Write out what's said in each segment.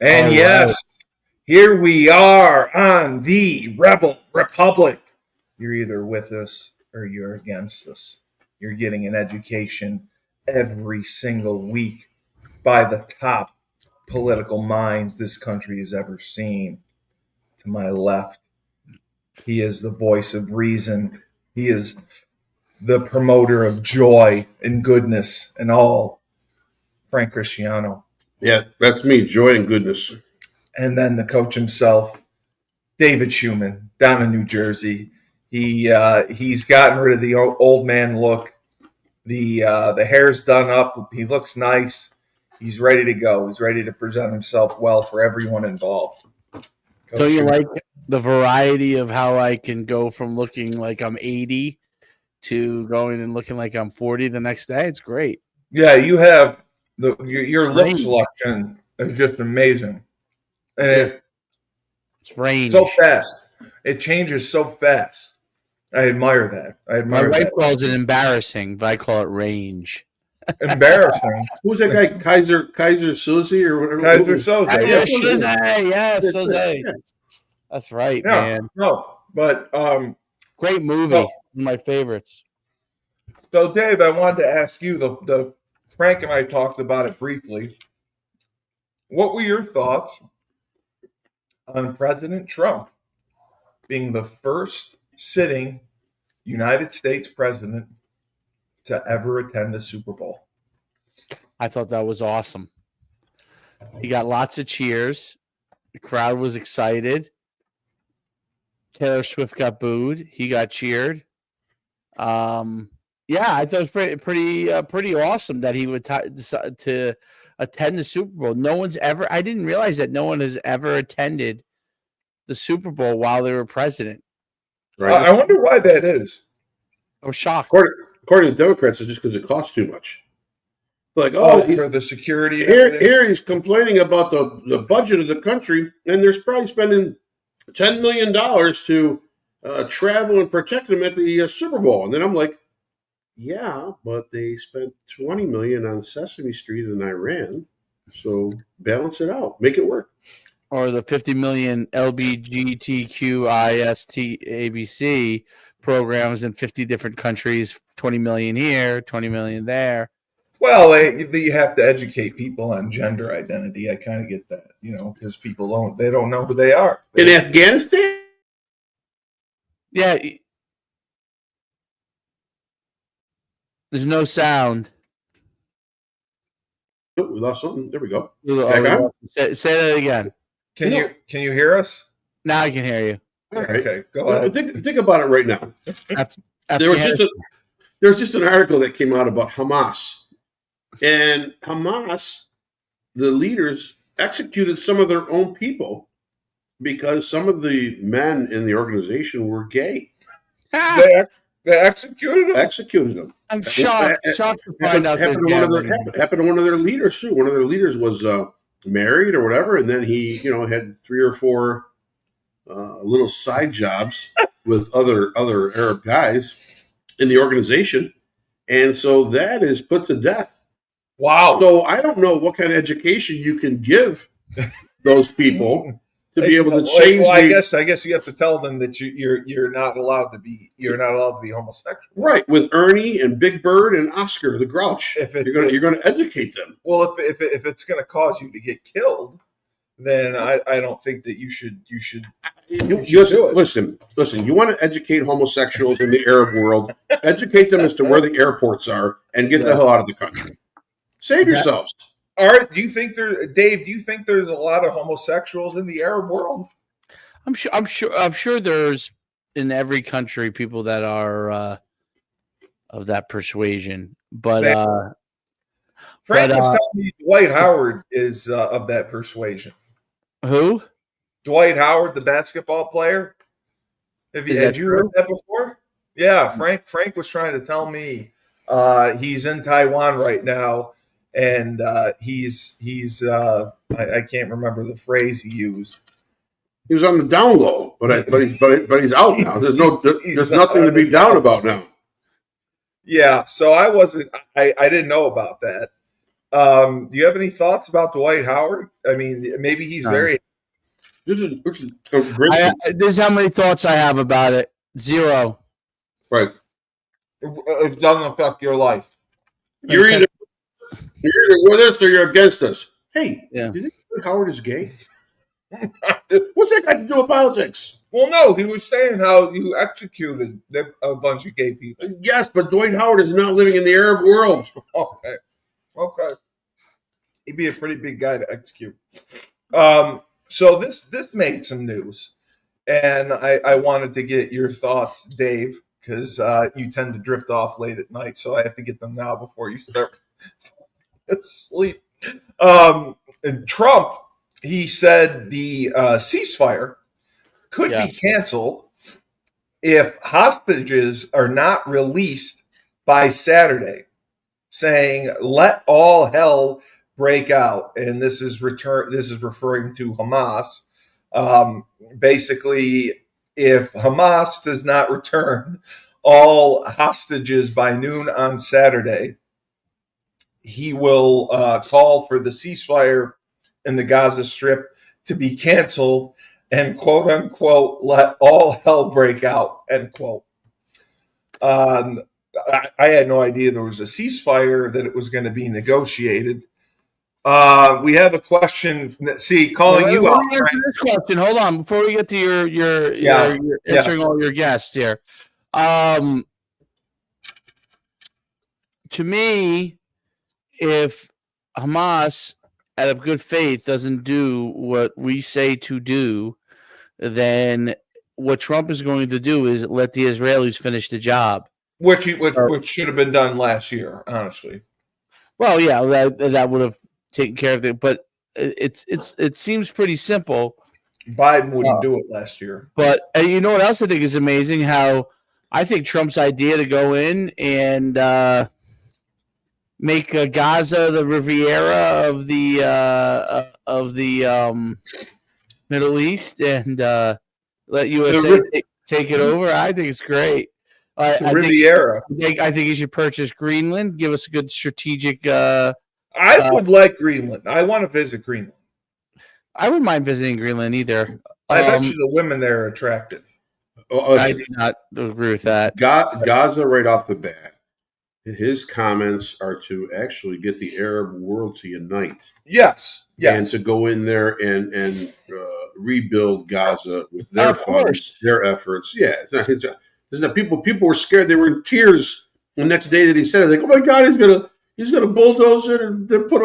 And All yes, here we are on the Rebel Republic. You're either with us or you're against us. You're getting an education every single week by the top political minds this country has ever seen. To my left, he is the voice of reason. He is the promoter of joy and goodness and all, Frank Cristiano. Yeah, that's me, joy and goodness. And then the coach himself, David Schuman, down in New Jersey. He's gotten rid of the old man look. The hair's done up. He looks nice. He's ready to go. He's ready to present himself well for everyone involved. Don't you like the variety of how I can go from looking like I'm 80 to going and looking like I'm 40 the next day? It's great. Yeah, you have your look selection is just amazing. And it's range. So fast. It changes so fast. I admire that. My wife calls it embarrassing, but I call it range. Embarrassing. Who's that guy? Kaiser Soze or whatever? Kaiser Soze. Yes, Soze. That's right, man. No, but great movie. One of my favorites. So, Dave, I wanted to ask you. The Frank and I talked about it briefly. What were your thoughts on President Trump being the first sitting United States president to ever attend the Super Bowl? I thought that was awesome. He got lots of cheers. The crowd was excited. Taylor Swift got booed. He got cheered. Yeah, I thought it was pretty awesome that he would decide to attend the Super Bowl. No one's ever. I didn't realize that no one has ever attended the Super Bowl while they were president. Right. I wonder why that is. I was shocked. According to the Democrats, it's just because it costs too much. Like, for the security. Here he's complaining about the budget of the country, and they're probably spending $10 million to travel and protect him at the Super Bowl. And then I'm like, yeah, but they spent $20 million on Sesame Street in Iran. So balance it out. Make it work. Or the 50 million LGBTQIST programs in 50 different countries, 20 million here, 20 million there. Well, you have to educate people on gender identity. I kind of get that, because people don't know who they are. In Afghanistan? Yeah. There's no sound. Oh, we lost something. There we go. Say that again. Can you hear us? Now I can hear you. All right. Okay, go ahead. Think about it right now. There was just an article that came out about Hamas. And Hamas, the leaders, executed some of their own people because some of the men in the organization were gay. They executed them? I'm shocked to find out. Happened to one of their leaders, too. One of their leaders was married or whatever, and then he, had 3 or 4 little side jobs with other Arab guys in the organization. And so that is put to death. Wow. So I don't know what kind of education you can give those people to be able to change. Well, I guess you have to tell them that you're not allowed to be homosexual. Right, with Ernie and Big Bird and Oscar the Grouch. You're going to educate them. Well, if it's going to cause you to get killed, then I don't think that you should. Listen. You want to educate homosexuals in the Arab world? Educate them as to where the airports are, and get the hell out of the country. Save yourselves. Art, do you think Dave? Do you think there's a lot of homosexuals in the Arab world? I'm sure there's in every country people that are of that persuasion. But Frank was telling me Dwight Howard is of that persuasion. Who? Dwight Howard, the basketball player. Had you heard that before? Yeah, Frank was trying to tell me he's in Taiwan right now, and he's I can't remember the phrase he used. He was on the down low, but he's out now. There's nothing to be down about now. Yeah, so I didn't know about that. Do you have any thoughts about Dwight Howard? I mean, maybe he's very. This is a great. This is how many thoughts I have about it. 0. Right. It doesn't affect your life. You're either with us or you're against us. Hey, Yeah. do you think Dwight Howard is gay? What's that got to do with politics? Well, no, he was saying how you executed a bunch of gay people. Yes, but Dwight Howard is not living in the Arab world. Okay. He'd be a pretty big guy to execute. So this made some news, and I wanted to get your thoughts, Dave, because you tend to drift off late at night, so I have to get them now before you start sleep. And Trump, he said the ceasefire could be canceled if hostages are not released by Saturday, saying let all hell break out. And this is referring to Hamas. Basically, if Hamas does not return all hostages by noon on Saturday, he will call for the ceasefire in the Gaza Strip to be canceled and quote unquote let all hell break out, end quote. I had no idea there was a ceasefire, that it was going to be negotiated. We have a question. See, calling you out. Right? This question. Hold on, before we get to your answering all your guests here. To me, if Hamas, out of good faith, doesn't do what we say to do, then what Trump is going to do is let the Israelis finish the job, which should have been done last year, honestly. Well, yeah, that would have taken care of it, but it seems pretty simple. Biden wouldn't do it last year. But you know what else I think is amazing? How I think Trump's idea to go in and make Gaza the Riviera of the Middle East and let USA take it over. I think it's great. Riviera. I think you should purchase Greenland. Give us a good strategic. I would like Greenland. I want to visit Greenland. I wouldn't mind visiting Greenland either. I bet you the women there are attractive. I do not agree with that. Gaza, right off the bat, his comments are to actually get the Arab world to unite. Yes. And to go in there and rebuild Gaza with their funds, their efforts. Yeah. People were scared. They were in tears the next day that he said it. Like, oh my God, he's gonna bulldoze it and then put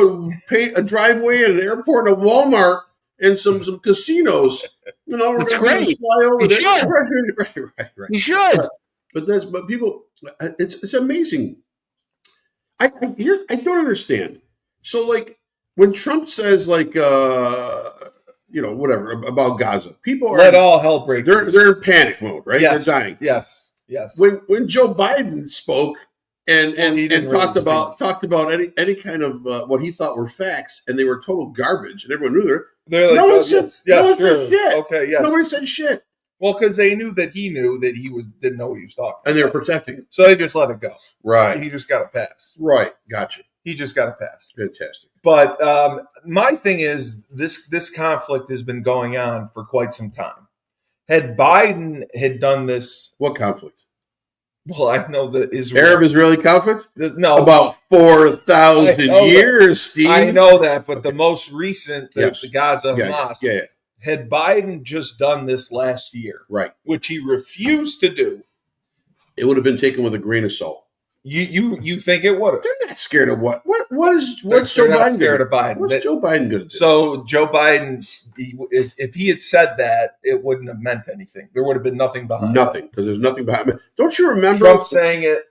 a driveway and an airport and a Walmart and some casinos. You know, it's great. Fly over there. Right. You should. But people, it's amazing. I don't understand. So like when Trump says like whatever about Gaza, people are let all hell break. They're in panic mode, right? Yes. They're dying. Yes. When Joe Biden spoke and talked about any kind of what he thought were facts, and they were total garbage, and everyone knew they're like, no one said shit. Okay, yes. Nobody said shit. Well, because they knew that he didn't know what he was talking about. And they were protecting him. So they just let it go. Right. He just got a pass. Right. Gotcha. He just got a pass. Fantastic. But my thing is, this conflict has been going on for quite some time. Had Biden had done this... What conflict? Well, I know the Arab-Israeli conflict? No. About 4,000 years, Steve. I know that, but the most recent, the Gaza Hamas... Yeah. Had Biden just done this last year, right, which he refused to do, it would have been taken with a grain of salt. You think it would have? They're not scared of what's Joe Biden scared of Biden? What's Joe Biden going to do? So Joe Biden, if he had said that, it wouldn't have meant anything. There would have been nothing behind. Nothing, because there's nothing behind it. Don't you remember Trump saying it?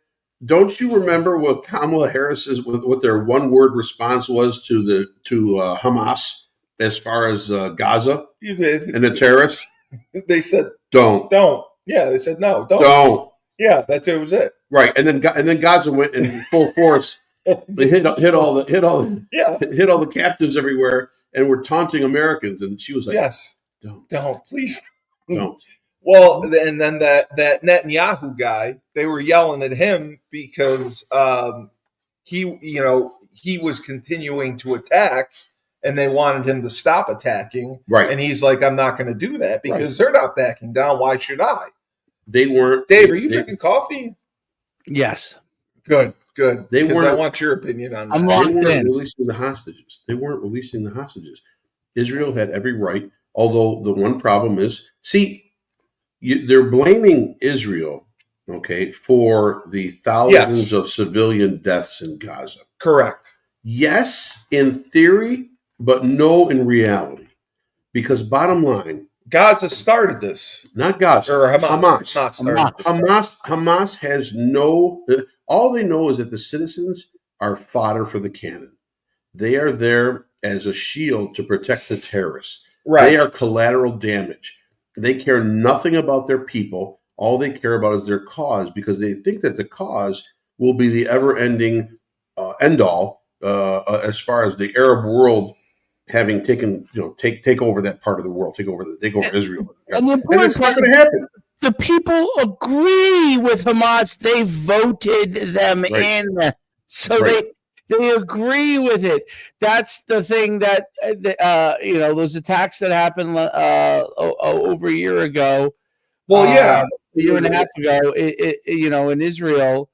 Don't you remember what Kamala Harris's what their one word response was to Hamas? As far as Gaza and the terrorists, they said, "Don't." Yeah, they said no, don't. Don't. Yeah, it was it. Right, and then Gaza went in full force. They hit all the captives everywhere, and were taunting Americans. And she was like, "Yes, don't, please, don't." Well, and then that Netanyahu guy, they were yelling at him because he he was continuing to attack, and they wanted him to stop attacking. Right. And he's like, I'm not going to do that because they're not backing down. Why should I? They weren't. Dave, are you drinking coffee? Yes. Good. They weren't. I want your opinion on that. I'm They locked weren't in. releasing the hostages. Israel had every right, although the one problem is, they're blaming Israel, okay, for the thousands of civilian deaths in Gaza. Correct. Yes, in theory, but no in reality. Because bottom line, Gaza started this. not Gaza, Or Hamas. Hamas has no, all they know is that the citizens are fodder for the cannon. They are there as a shield to protect the terrorists. Right. They are collateral damage. They care nothing about their people. All they care about is their cause, because they think that the cause will be the ever-ending end-all as far as the Arab world having taken, take over that part of the world, take over Israel. And it's not going to happen. The people agree with Hamas. They voted them in. So they agree with it. That's the thing that, those attacks that happened over a year ago. Well, yeah. A year and a half ago, in Israel,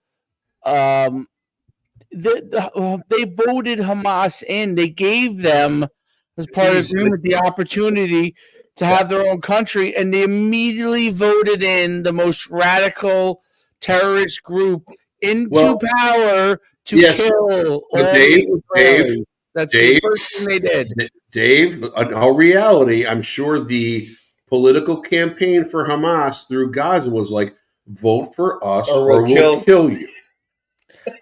they voted Hamas in. They gave them, as part of the agreement, the opportunity to have their own country, and they immediately voted in the most radical terrorist group into power to kill all Dave, That's the first thing they did. Dave, in all reality, I'm sure the political campaign for Hamas through Gaza was like, vote for us or we'll kill you.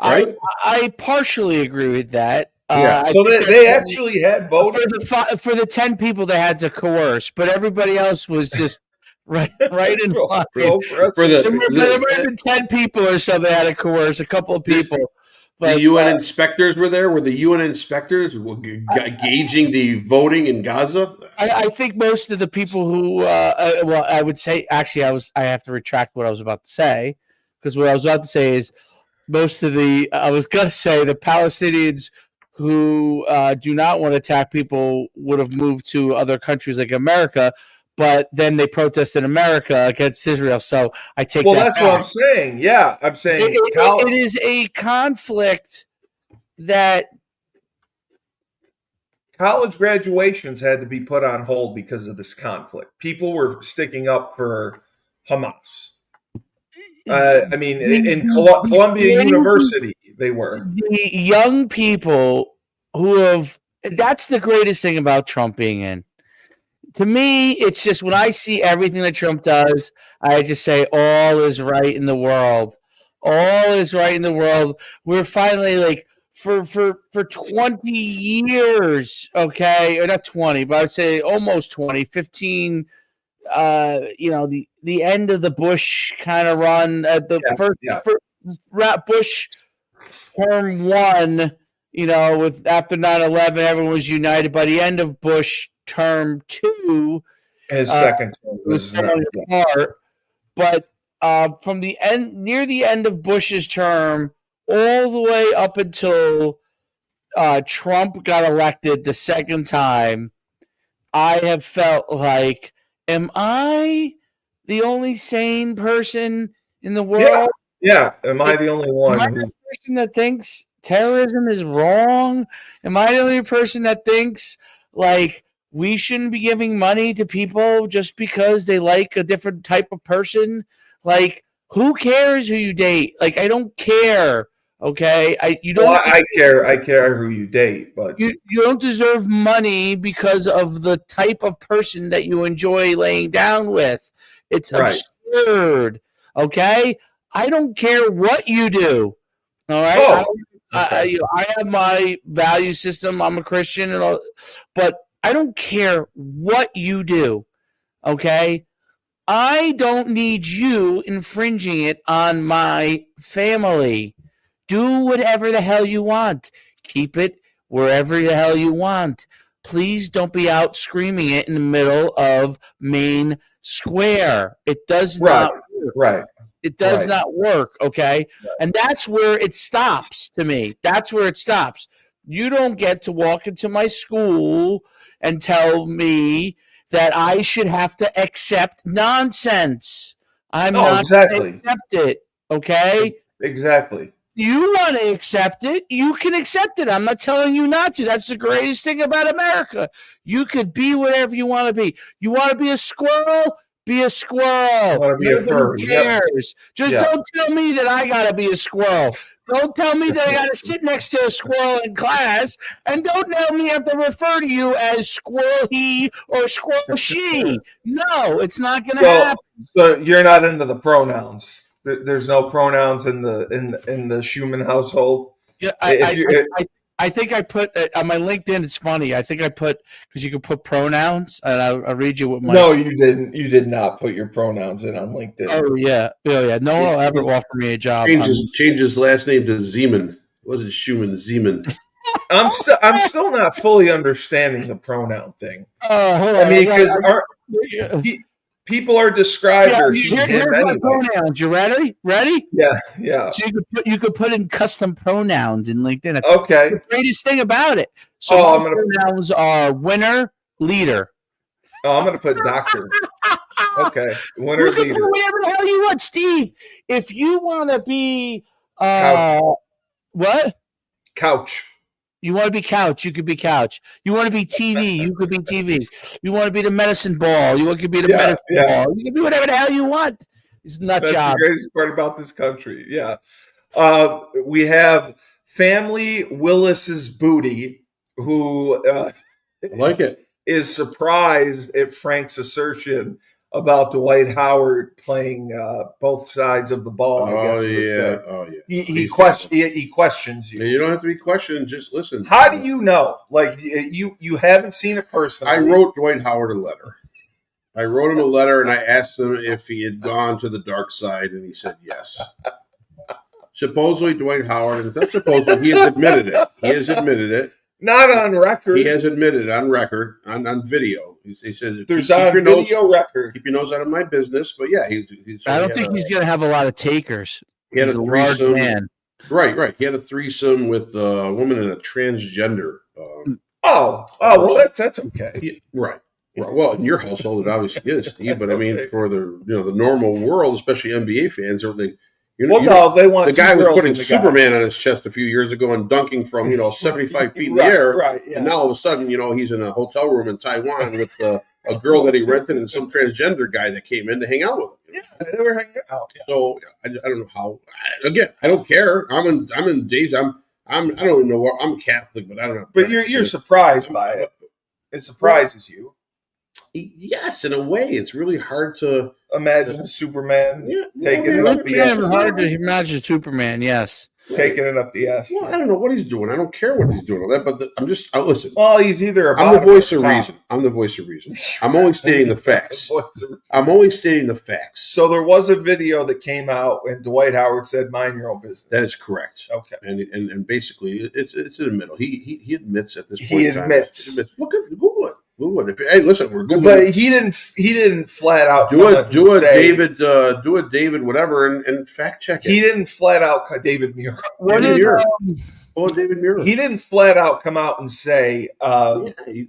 Right? I partially agree with that. So they actually had voted for the 10 people they had to coerce, but everybody else was just right in line. There might have been 10 people or so they had to coerce, a couple of people. But, the UN inspectors were there. Were the UN inspectors gauging the voting in Gaza? I think most of the people who, I would say, actually, I have to retract what I was about to say, because what I was about to say is I was going to say the Palestinians who do not want to attack people would have moved to other countries like America, but then they protested America against Israel. So I take that that's back. what I'm saying. Yeah, I'm saying it is a conflict that college graduations had to be put on hold because of this conflict. People were sticking up for Hamas. In Columbia University, they were. The young people that's the greatest thing about Trump being in. To me, it's just when I see everything that Trump does, I just say all is right in the world. All is right in the world. We're finally for 20 years, okay, or not 20, but I'd say almost 20, 15. The end of the Bush kind of run, first Bush term one, with after 9/11, everyone was united. By the end of Bush term two, his second term was apart. But from the end, near the end of Bush's term, all the way up until Trump got elected the second time, I have felt like, am I the only sane person in the world? Yeah. Am I the only one? Am I the person that thinks terrorism is wrong? Am I the only person that thinks we shouldn't be giving money to people just because they like a different type of person? Who cares who you date? I don't care. Okay, you don't. Well, I care who you date, but you don't deserve money because of the type of person that you enjoy laying down with. It's absurd. Okay, I don't care what you do. All right, I have my value system. I'm a Christian, but I don't care what you do. Okay, I don't need you infringing it on my family. Do whatever the hell you want. Keep it wherever the hell you want. Please don't be out screaming it in the middle of Main Square. It does not work. Right. It does not work, okay? Right. And that's where it stops to me. That's where it stops. You don't get to walk into my school and tell me that I should have to accept nonsense. I'm No, not going to exactly. accept it. Okay? Exactly. You want to accept it, you can accept it. I'm not telling you not to. That's the greatest thing about America. You could be whatever you want to be. You want to be a squirrel? Be a I squirrel. want to be a Nobody furry. Yep. cares. Just Yeah. don't tell me that I got to be a squirrel. Don't tell me that I got to sit next to a squirrel in class. And don't tell me I have to refer to you as squirrel he or squirrel she. No, it's not going to happen. So you're not into the pronouns. There's no pronouns in the Schuman household. Yeah, I think I put on my LinkedIn. It's funny. I think I put because you can put pronouns, and I'll read you what my. No, you didn't. You did not put your pronouns in on LinkedIn. Oh yeah. No one will ever offer me a job. Change his last name to Zeman. It wasn't Schuman, Zeman. I'm still not fully understanding the pronoun thing. Hold I on, mean, because people are described or here's my pronouns. You ready? Ready? Yeah. So you could put in custom pronouns in LinkedIn. That's okay. the greatest thing about it. So pronouns are winner, leader. Oh, I'm gonna put doctor. Okay, winner, leader. Whatever the hell you want, Steve. If you want to be couch. What? Couch. You want to be couch, you could be couch. You want to be TV, you could be TV. You want to be the medicine ball, you could be the medicine ball. You can be whatever the hell you want. It's nut job. That's the greatest part about this country. Yeah. We have Family Willis's Booty, who I like it. Is surprised at Frank's assertion about Dwight Howard playing both sides of the ball. Oh yeah. He questions you. You don't have to be questioned. Just listen. How do you know? Like you haven't seen it personally. I wrote Dwight Howard a letter. I wrote him a letter and I asked him if he had gone to the dark side, and he said yes. Supposedly Dwight Howard, and not supposedly, he has admitted it. He has admitted it. Not on record. He has admitted on record, on video. He says, "There's on video record. Keep your nose out of my business." But yeah, I don't think he's going to have a lot of takers. He had a threesome. Man. Right. He had a threesome with a woman and a transgender. Well, that's okay. Right. Well, in your household, it obviously is, Steve. But I mean, for the normal world, especially NBA fans, everything. They want the guy was putting Superman on his chest a few years ago and dunking from 75 feet in the air, right? Yeah. And now all of a sudden, he's in a hotel room in Taiwan with a girl that he rented and some transgender guy that came in to hang out with him. Yeah, they were hanging out. Yeah. So I don't know how. Again, I don't care. I'm in days. I don't even know what I'm Catholic, but I don't know. But you're surprised by it. It surprises you. Yes, in a way, it's really hard to imagine Superman taking it up the ass. It's hard to imagine Superman. Yes, taking it up the ass. Well, I don't know what he's doing. I don't care what he's doing. But I'm just. Listen. Well, he's either. I'm the voice of reason. I'm the voice of reason. I'm only stating the facts. I'm only stating the facts. So there was a video that came out, and Dwight Howard said, "Mind your own business." That is correct. Okay. And basically, it's in the middle. He admits at this point. He admits. Look at Google it. Hey, listen, we're good. But he didn't flat out do a David whatever and fact check it. He didn't flat out David Muir. David Muir. He didn't flat out come out and say he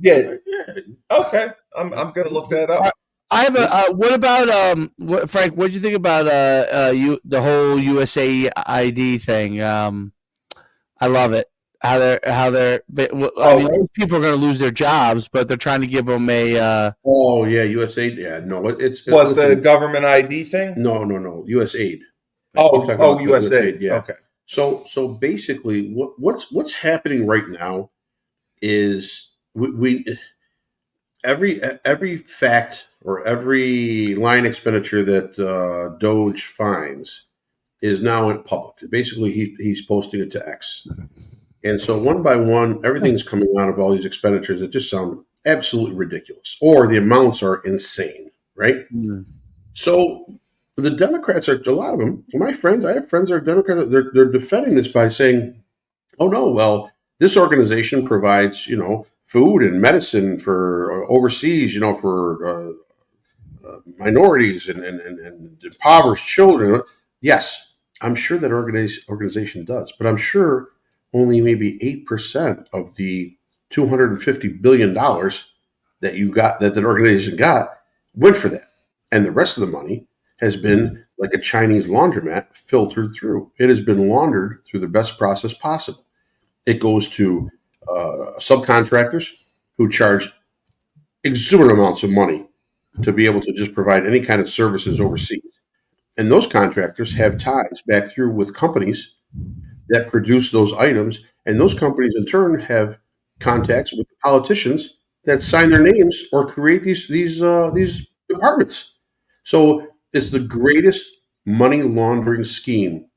did. Yeah. Okay, I'm gonna look that up. I have what about Frank? What do you think about the whole USAID thing? I love it. How they're people are going to lose their jobs, but they're trying to give them a. USAID. Yeah, no, it's the government ID thing. No, USAID. USAID. Yeah. Okay. So basically, what's happening right now is we every fact or every line expenditure that Doge finds is now in public. Basically, he's posting it to X. And so one by one, everything's coming out of all these expenditures that just sound absolutely ridiculous, or the amounts are insane, right? Mm. So the Democrats a lot of them, I have friends that are Democrats, they're defending this by saying, oh no, well, this organization provides, food and medicine for overseas, for minorities and impoverished children. Yes, I'm sure that organization does, but I'm sure only maybe 8% of the $250 billion that you got, that organization got, went for that. And the rest of the money has been like a Chinese laundromat filtered through. It has been laundered through the best process possible. It goes to subcontractors who charge exuberant amounts of money to be able to just provide any kind of services overseas. And those contractors have ties back through with companies that produce those items. And those companies in turn have contacts with politicians that sign their names or create these departments. So it's the greatest money laundering scheme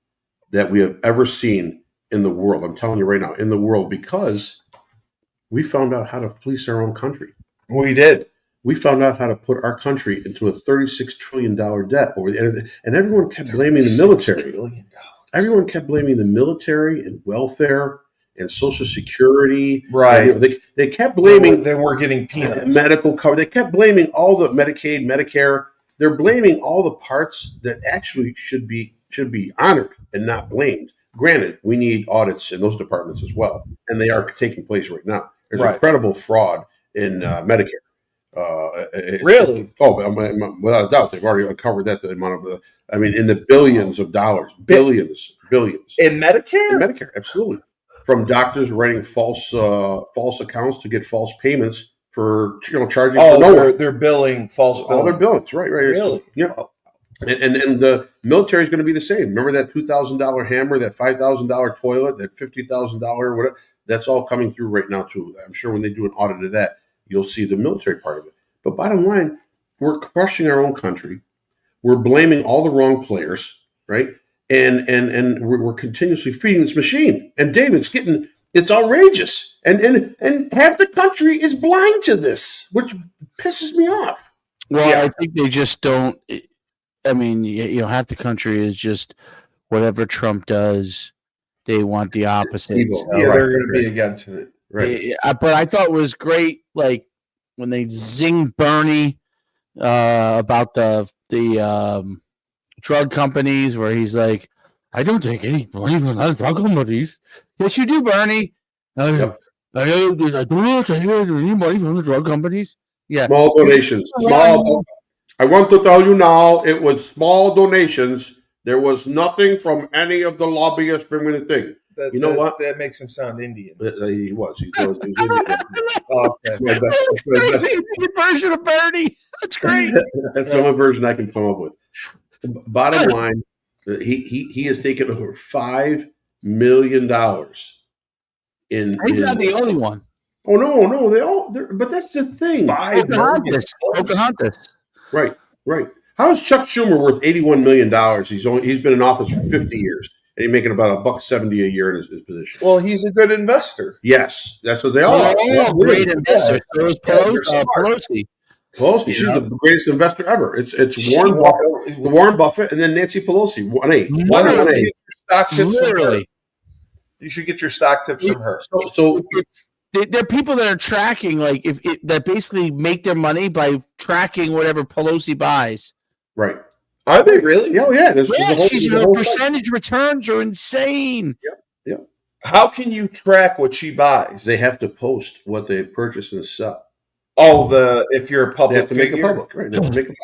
that we have ever seen in the world. I'm telling you right now, in the world, because we found out how to fleece our own country. We did. We found out how to put our country into a $36 trillion debt over the end, and everyone kept blaming the military. Everyone kept blaming the military and welfare and Social Security. Right. And, they kept blaming. They were getting peanuts. Medical cover. They kept blaming all the Medicaid, Medicare. They're blaming all the parts that actually should be honored and not blamed. Granted, we need audits in those departments as well, and they are taking place right now. There's incredible fraud in Medicare. Really? Without a doubt, they've already uncovered that. The amount of, in the billions of dollars, billions in Medicare. In Medicare, absolutely. From doctors writing false accounts to get false payments for charging for no one. They're billing false. All their billings, right? Really? Yeah. And the military is going to be the same. Remember that $2,000 hammer, that $5,000 toilet, that $50,000 whatever. That's all coming through right now too. I'm sure when they do an audit of that, you'll see the military part of it. But bottom line, we're crushing our own country. We're blaming all the wrong players, right? And we're continuously feeding this machine. And Dave, it's outrageous. And half the country is blind to this, which pisses me off. Well, I think they just don't. Half the country is just whatever Trump does, they want the opposite. So, they're going to be against it. Right. But I thought it was great, like when they zinged Bernie about the drug companies, where he's like, "I don't take any money from the drug companies." Yes, you do, Bernie. I don't take any money from the drug companies. Yeah, small donations. I want to tell you now, it was small donations. There was nothing from any of the lobbyists bringing the thing. You know what? That makes him sound Indian. He was Indian. That's my best version of Bernie. That's great. That's the only version I can come up with. Bottom line, he has taken over $5 million in. He's not the only one. Oh no, but that's the thing. Pocahontas. Right. How is Chuck Schumer worth $81 million? He's been in office for 50 years. And he's making about $1.70 a year in his position. Well, he's a good investor. Yes, that's what they are. Great investor. So is Pelosi. Pelosi, she's the greatest investor ever. It's Warren Buffett, and then Nancy Pelosi. 1A. Stock tips literally. You should get your stock tips from her. So there are people that are tracking, like that basically make their money by tracking whatever Pelosi buys. Right. Are they really? Oh, yeah. Her percentage returns are insane. Yeah. How can you track what she buys? They have to post what they purchase and sell. Oh, if you're a public, they have to make it public, right? They have to make it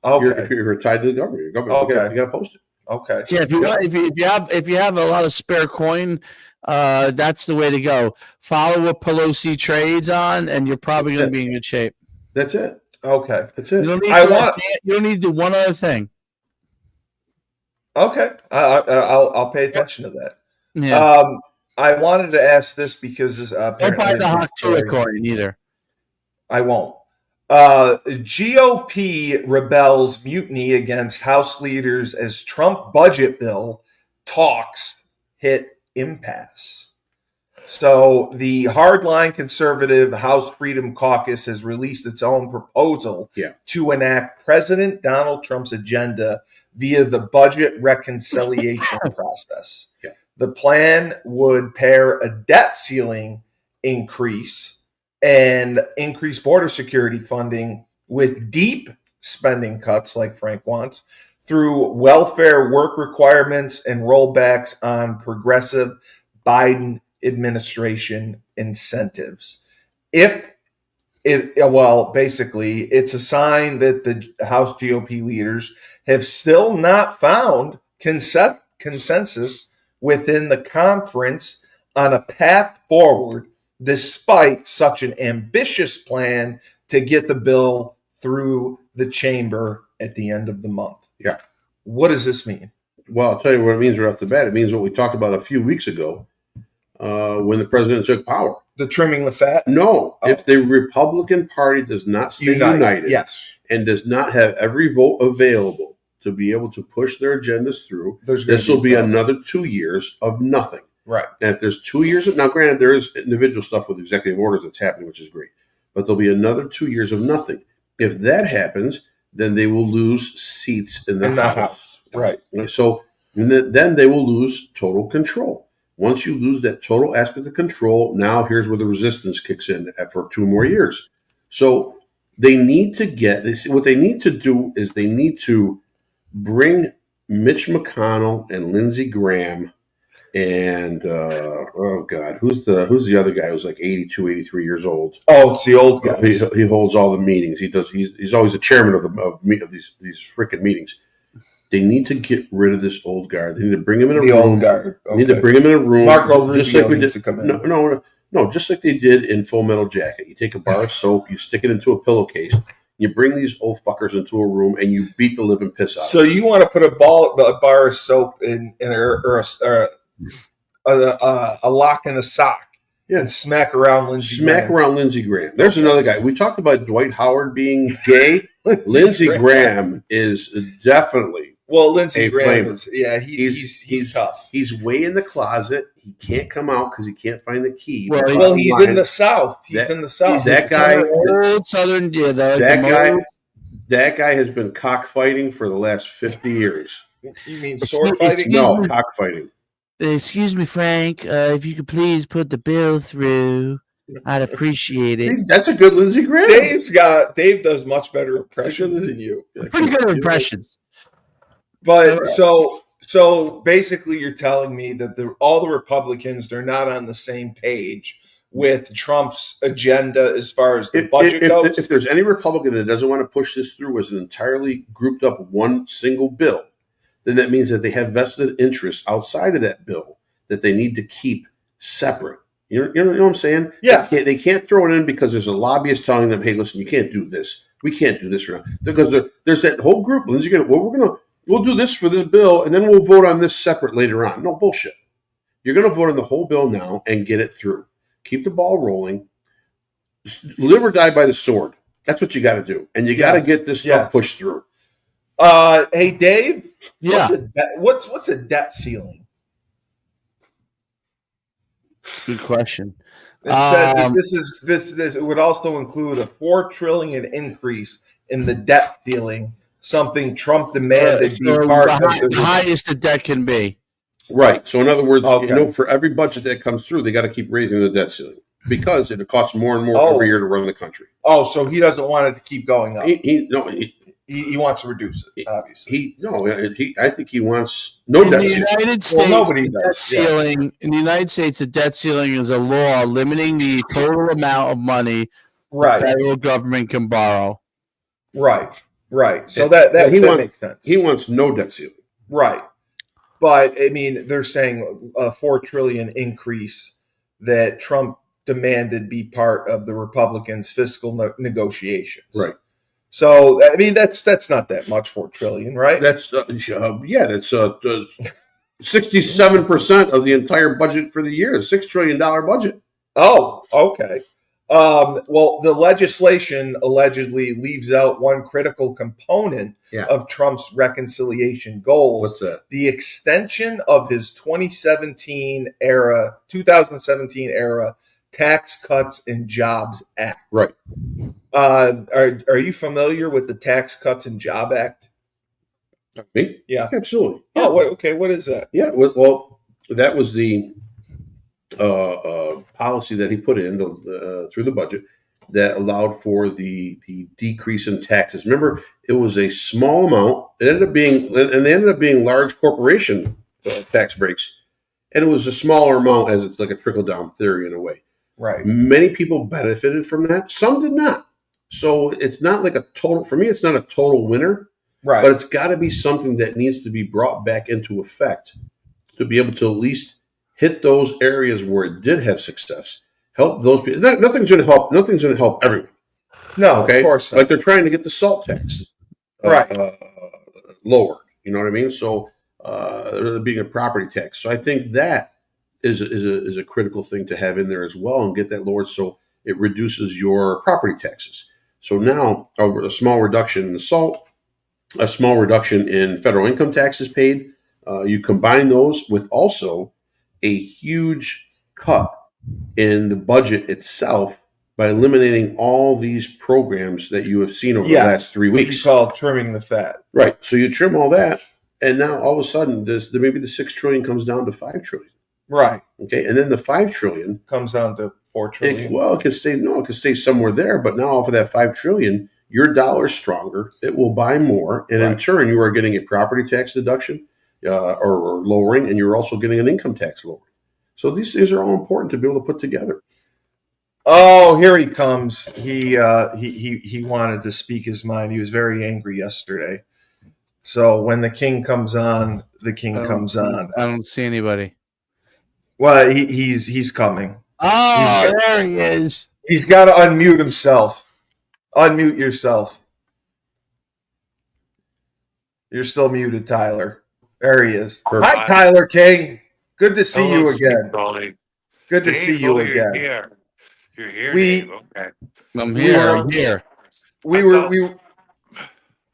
public. Okay. If you're tied to the government, you got to post it. Okay. Yeah. If you have a lot of spare coin, that's the way to go. Follow what Pelosi trades on, and you're probably going to be in good shape. That's it. Okay. That's it. You don't need to do one other thing. Okay, I'll pay attention to that. Yeah. I wanted to ask this because don't buy the Haktua coin either. I won't. GOP rebels mutiny against House leaders as Trump budget bill talks hit impasse. So the hardline conservative House Freedom Caucus has released its own proposal to enact President Donald Trump's agenda via the budget reconciliation process. Yeah. The plan would pair a debt ceiling increase and increase border security funding with deep spending cuts like Frank wants through welfare work requirements and rollbacks on progressive Biden administration incentives. Basically, it's a sign that the House GOP leaders have still not found consensus within the conference on a path forward, despite such an ambitious plan to get the bill through the chamber at the end of the month. Yeah. What does this mean? Well, I'll tell you what it means right off the bat. It means what we talked about a few weeks ago when the president took power. The trimming the fat? No. Oh. If the Republican Party does not stay united yes, and does not have every vote available to be able to push their agendas through, this will be another 2 years of nothing. Right. And if there's 2 years now, granted, there is individual stuff with executive orders that's happening, which is great. But there'll be another 2 years of nothing. If that happens, then they will lose seats in the House. Right. So then they will lose total control. Once you lose that total aspect of control, now here's where the resistance kicks in for 2 more years. So they need to what they need to do is they need to bring Mitch McConnell and Lindsey Graham and who's the other guy who's like 82, 83 years old? Oh, it's the old guy. He holds all the meetings. He's always the chairman of these freaking meetings. They need to get rid of this old guard. They need to bring him in a room. The old guard. Okay. They need to bring him in a room. Marco just Rubio like we did. needs to come in. No, just like they did in Full Metal Jacket. You take a bar of soap, you stick it into a pillowcase, you bring these old fuckers into a room, and you beat the living piss out of them. So you want to put a bar of soap in a lock and a sock, and smack around Lindsey Graham. There's another guy. We talked about Dwight Howard being gay. Lindsey Graham is definitely. Well, Lindsey Graham is, he's tough. He's way in the closet. He can't come out because he can't find the key. Well, he's in the South. He's in the South. That guy, old Southern, that guy has been cockfighting for the last 50 years. You mean sword fighting? No, cockfighting. Excuse me, Frank. If you could please put the bill through, I'd appreciate it. That's a good Lindsey Graham. Dave does much better impressions than you. Pretty good impressions. But so basically, you're telling me that all the Republicans, they're not on the same page with Trump's agenda as far as the budget goes. If there's any Republican that doesn't want to push this through as an entirely grouped up one single bill, then that means that they have vested interests outside of that bill that they need to keep separate. You know what I'm saying? Yeah. They can't throw it in because there's a lobbyist telling them, hey, listen, you can't do this. We can't do this right now. Because there's that whole group. We'll do this for this bill, and then we'll vote on this separate later on. No, bullshit. You're going to vote on the whole bill now and get it through. Keep the ball rolling. Live or die by the sword. That's what you got to do. And you got to get this stuff pushed through. Hey, Dave. Yeah. What's a debt ceiling? Good question. It said that this would also include a $4 trillion increase in the debt ceiling. Something Trump demanded be part of the highest the debt can be. Right. So in other words, for every budget that comes through, they got to keep raising the debt ceiling because it costs more and more every year to run the country. Oh, so he doesn't want it to keep going up. He wants to reduce it. Obviously, I think he wants no debt ceiling. United States, nobody does. In the United States, a debt ceiling is a law limiting the total amount of money the federal government can borrow. Right. So that makes sense. He wants no debt ceiling. Right. But, I mean, they're saying a $4 trillion increase that Trump demanded be part of the Republicans' fiscal negotiations. Right. So, I mean, that's not that much, $4 trillion, right? That's 67% of the entire budget for the year, a $6 trillion budget. Oh, okay. Well, the legislation allegedly leaves out one critical component of Trump's reconciliation goals. What's that? The extension of his 2017 era Tax Cuts and Jobs Act. Right. Are you familiar with the Tax Cuts and Job Act? Me? Yeah. Absolutely. Yeah. Oh, okay. What is that? Yeah. Well, that was the policy that he put in through the budget that allowed for the decrease in taxes. Remember, it was a small amount. It ended up being large corporation tax breaks, and it was a smaller amount, as it's like a trickle down theory in a way. Right. Many people benefited from that. Some did not. So it's not like a total. For me, it's not a total winner. Right. But it's got to be something that needs to be brought back into effect to be able to at least hit those areas where it did have success. Help those people. Nothing's going to help. Nothing's going to help everyone. No, Okay, of course not. like they're trying to get the salt tax Right. lowered. You know what I mean? So there being a property tax. So I think that is a critical thing to have in there as well, and get that lowered so it reduces your property taxes. So now a small reduction in the salt, a small reduction in federal income taxes paid. You combine those with also a huge cut in the budget itself by eliminating all these programs that you have seen over the last 3 weeks. You call trimming the fat. Right. So you trim all that, and now all of a sudden, maybe the $6 trillion comes down to $5 trillion. Right. Okay, and then the $5 trillion comes down to $4 trillion. It can stay. No, it can stay somewhere there. But now, off of that $5 trillion, your dollar's stronger. It will buy more, and in turn, you are getting a property tax deduction or lowering, and you're also getting an income tax lowering. So these things are all important to be able to put together. Oh, here he comes. He wanted to speak his mind. He was very angry yesterday. So when the king comes on, the king comes on. I don't see anybody. Well, he's coming. Oh, there he is. He's got to unmute himself. Unmute yourself. You're still muted, Tyler. There he is. Perfect. Hi, Tyler King. Good to see you again. Cully. Good to see you again. You're here. We- Dave. Okay. I'm here. I'm here. We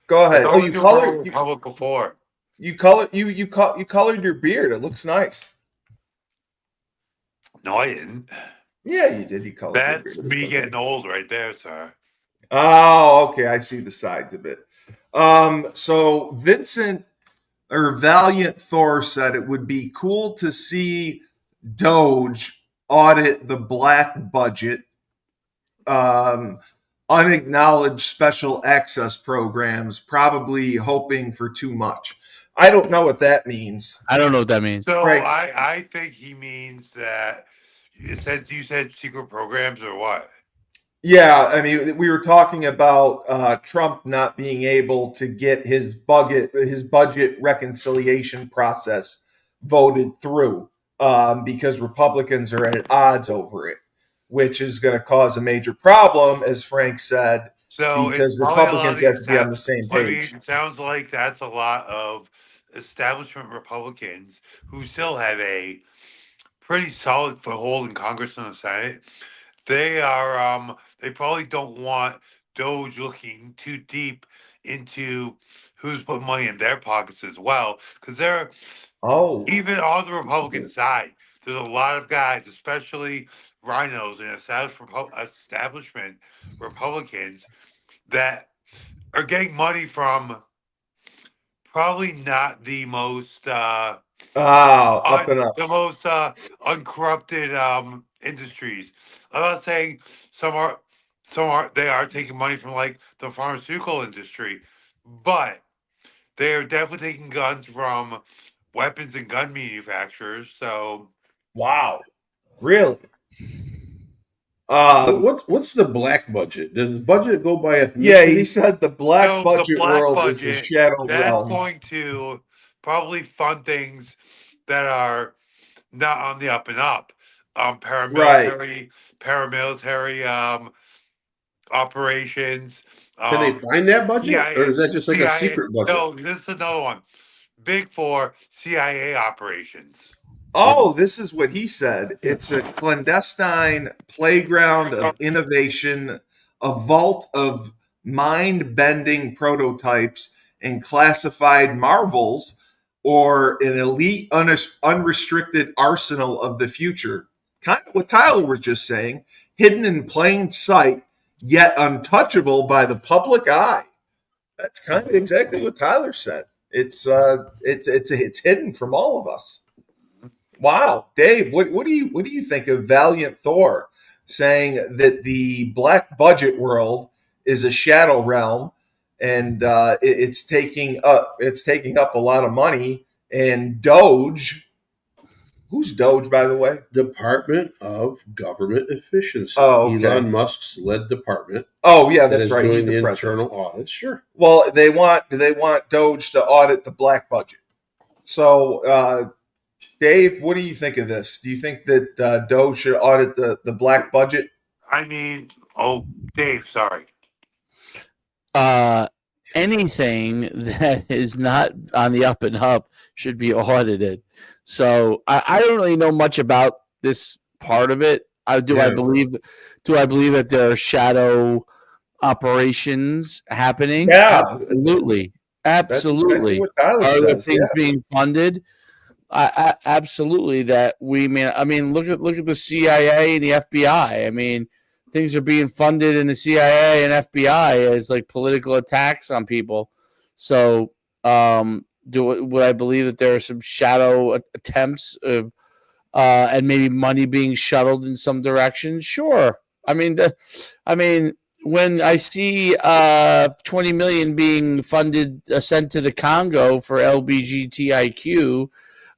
go ahead. Oh, you colored Republic before. you colored your beard. It looks nice. No, I didn't. Yeah, you did. You colored your That's beard. me getting old right there, sir. Oh, okay. I see the sides of it. So Vincent or Valiant Thor said it would be cool to see Doge audit the black budget, unacknowledged special access programs, probably hoping for too much. I don't know what that means. I don't know what that means. So Right. I think he means that it says you said secret programs or what? Yeah, I mean, we were talking about Trump not being able to get his budget reconciliation process voted through because Republicans are at odds over it, which is going to cause a major problem, as Frank said, So because it's probably Republicans have to be on the same I mean, page. it sounds like that's a lot of establishment Republicans who still have a pretty solid foothold in Congress and the Senate. They are they probably don't want Doge looking too deep into who's putting money in their pockets as well, because they're Oh, even on the Republican side. There's a lot of guys, especially rhinos and establishment Republicans, that are getting money from probably not the most up and up. the most uncorrupted industries. I'm not saying some are they are taking money from like the pharmaceutical industry, but they are definitely taking guns from weapons and gun manufacturers. So Wow, really? What's the black budget? Does the budget go by ethnicity? Yeah, he said the black so budget the black world budget, is a shadow that's realm. going to probably fund things that are not on the up and up. Paramilitary operations. Can they find that budget, or is that just like a secret budget? No, this is another one. Big for CIA operations. Oh, this is what he said. It's a clandestine playground of innovation, a vault of mind-bending prototypes and classified marvels, or an elite unrestricted arsenal of the future. Kind of what Tyler was just saying, hidden in plain sight, yet untouchable by the public eye. That's kind of exactly what Tyler said. It's hidden from all of us. Wow, Dave, what do you think of Valiant Thor saying that the black budget world is a shadow realm and it's taking up a lot of money, and Doge, Who's Doge, by the way? Department of Government Efficiency. Oh, okay. Elon Musk's led department. Oh, yeah, that that's is right. doing He's the the president. internal audits. Sure. Well, they want Doge to audit the black budget. So, Dave, what do you think of this? Do you think that Doge should audit the black budget? I mean, Dave, sorry. Anything that is not on the up and up should be audited. So I don't really know much about this part of it. Do I believe that there are shadow operations happening? Yeah. Absolutely. That's exactly what Tyler Are there says. things being funded? Absolutely. That look at the CIA and the FBI. I mean, things are being funded in the CIA and FBI as like political attacks on people. So, would I believe that there are some shadow attempts of, and maybe money being shuttled in some direction? Sure. I mean, when I see 20 million being funded sent to the Congo for LBGTIQ,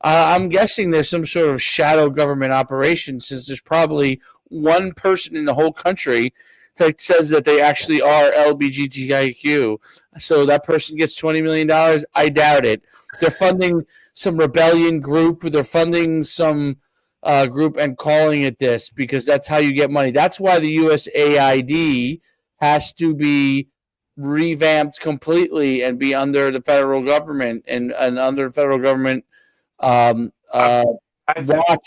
I'm guessing there's some sort of shadow government operation, since there's probably one person in the whole country that says that they actually are LBGTIQ. So that person gets $20 million. I doubt it. They're funding some rebellion group. They're funding some group and calling it this because that's how you get money. That's why the USAID has to be revamped completely and be under the federal government and under the federal government watch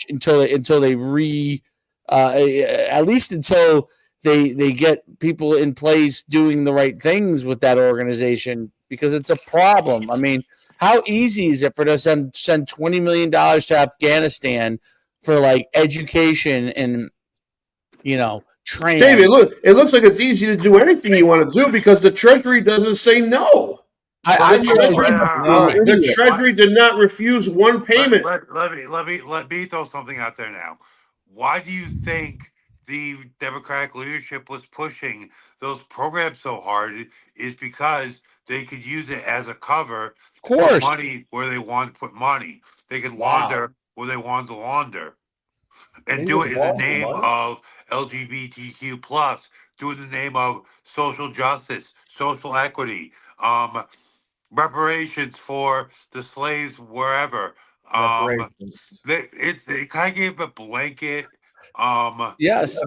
until they at least until they get people in place doing the right things with that organization, because it's a problem. I mean, how easy is it for us to send $20 million to Afghanistan for like education and training? David, look, it looks like it's easy to do anything you want to do because the Treasury doesn't say no. The Treasury did not refuse one payment. Let me throw something out there now. Why do you think the Democratic leadership was pushing those programs so hard? Is because they could use it as a cover to put money where they want to put money. They could launder where they want to launder. And do it in the name of LGBTQ plus, do it in the name of social justice, social equity, reparations for the slaves wherever. They kind of gave a blanket, yes,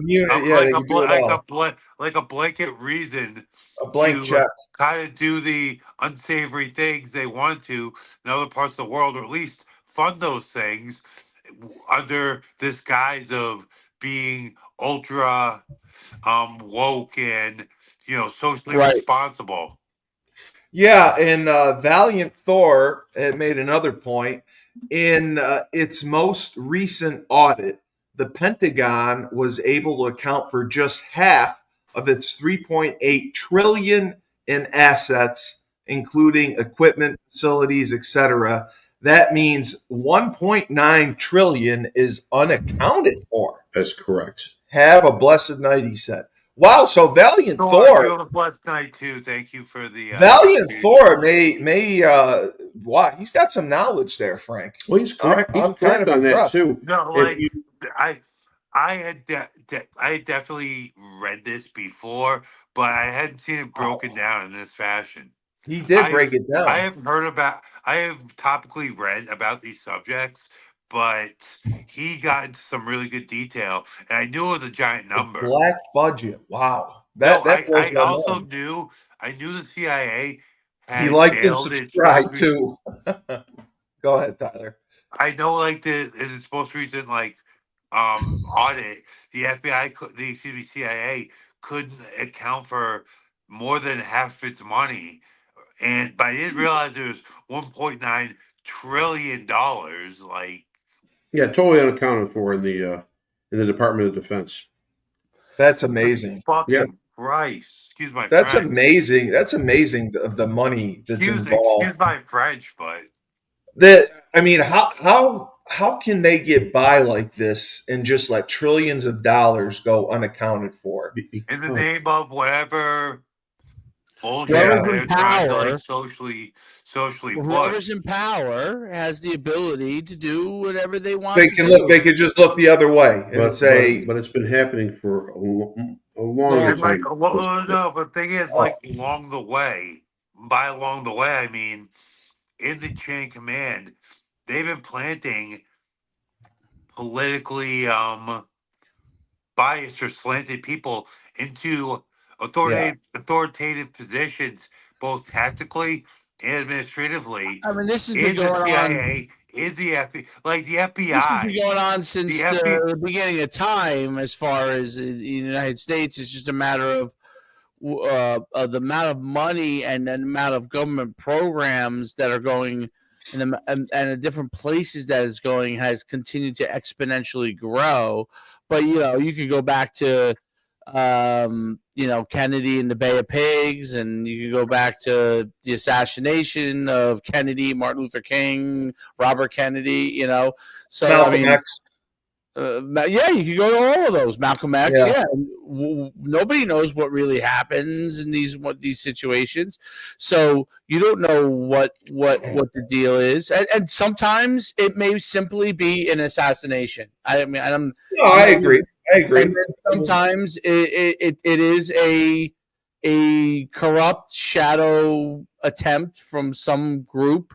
like a blanket reason, a blank check, kind of do the unsavory things they wanted to in other parts of the world, or at least fund those things under this guise of being ultra woke and socially responsible. Yeah, and Valiant Thor had made another point. In its most recent audit, the Pentagon was able to account for just half of its 3.8 trillion in assets, including equipment, facilities, etc. That means 1.9 trillion is unaccounted for. That's correct. Have a blessed night, he said. Wow, so Valiant Thor. Have a blessed night too. Thank you for the Valiant Thor may wow, he's got some knowledge there, Frank. Well, he's correct. I'm kind of on impressed. that too. No, like I had definitely read this before, but I hadn't seen it broken down in this fashion. He did break it down. I have topically read about these subjects, but he got into some really good detail, and I knew it was a giant number. The black budget. Wow. I also knew the CIA had he liked and subscribed too. Go ahead, Tyler. I know, like in its most recent audit, the CIA couldn't account for more than half its money, but I didn't realize there was $1.9 trillion. Like, yeah, totally unaccounted for in the Department of Defense. That's amazing. Fucking Christ. Excuse my That's French. amazing. That's amazing of the money that's involved. Excuse my French, but how can they get by like this and just let trillions of dollars go unaccounted for? In the name of whatever bullshit Whoever's that in they're trying to power, socially whoever's push. in power has the ability to do whatever they want They to can look. do. They could just look the other way and say, But it's been happening for a longer Well, And like, time. no, but the thing is, "Oh, like along the way, by along the way, I mean in the chain of command, they've been planting politically biased or slanted people into yeah, authoritative positions, both tactically and administratively, I mean, this has been in the going on. CIA, in the FBI, like the This has been FBI, going on the since FBI. the beginning of time. As far as in the United States, it's just a matter of the amount of money and the amount of government programs that are going and the different places that is going has continued to exponentially grow. But you could go back to Kennedy and the Bay of Pigs, and you could go back to the assassination of Kennedy, Martin Luther King, Robert Kennedy. So I Malcolm mean, X." yeah, you could go to all of those. Malcolm X, Yeah, yeah. Nobody knows what really happens in these situations, so you don't know what the deal is, and sometimes it may simply be an assassination. I mean, no, I agree. I and agree. then sometimes it is a corrupt shadow attempt from some group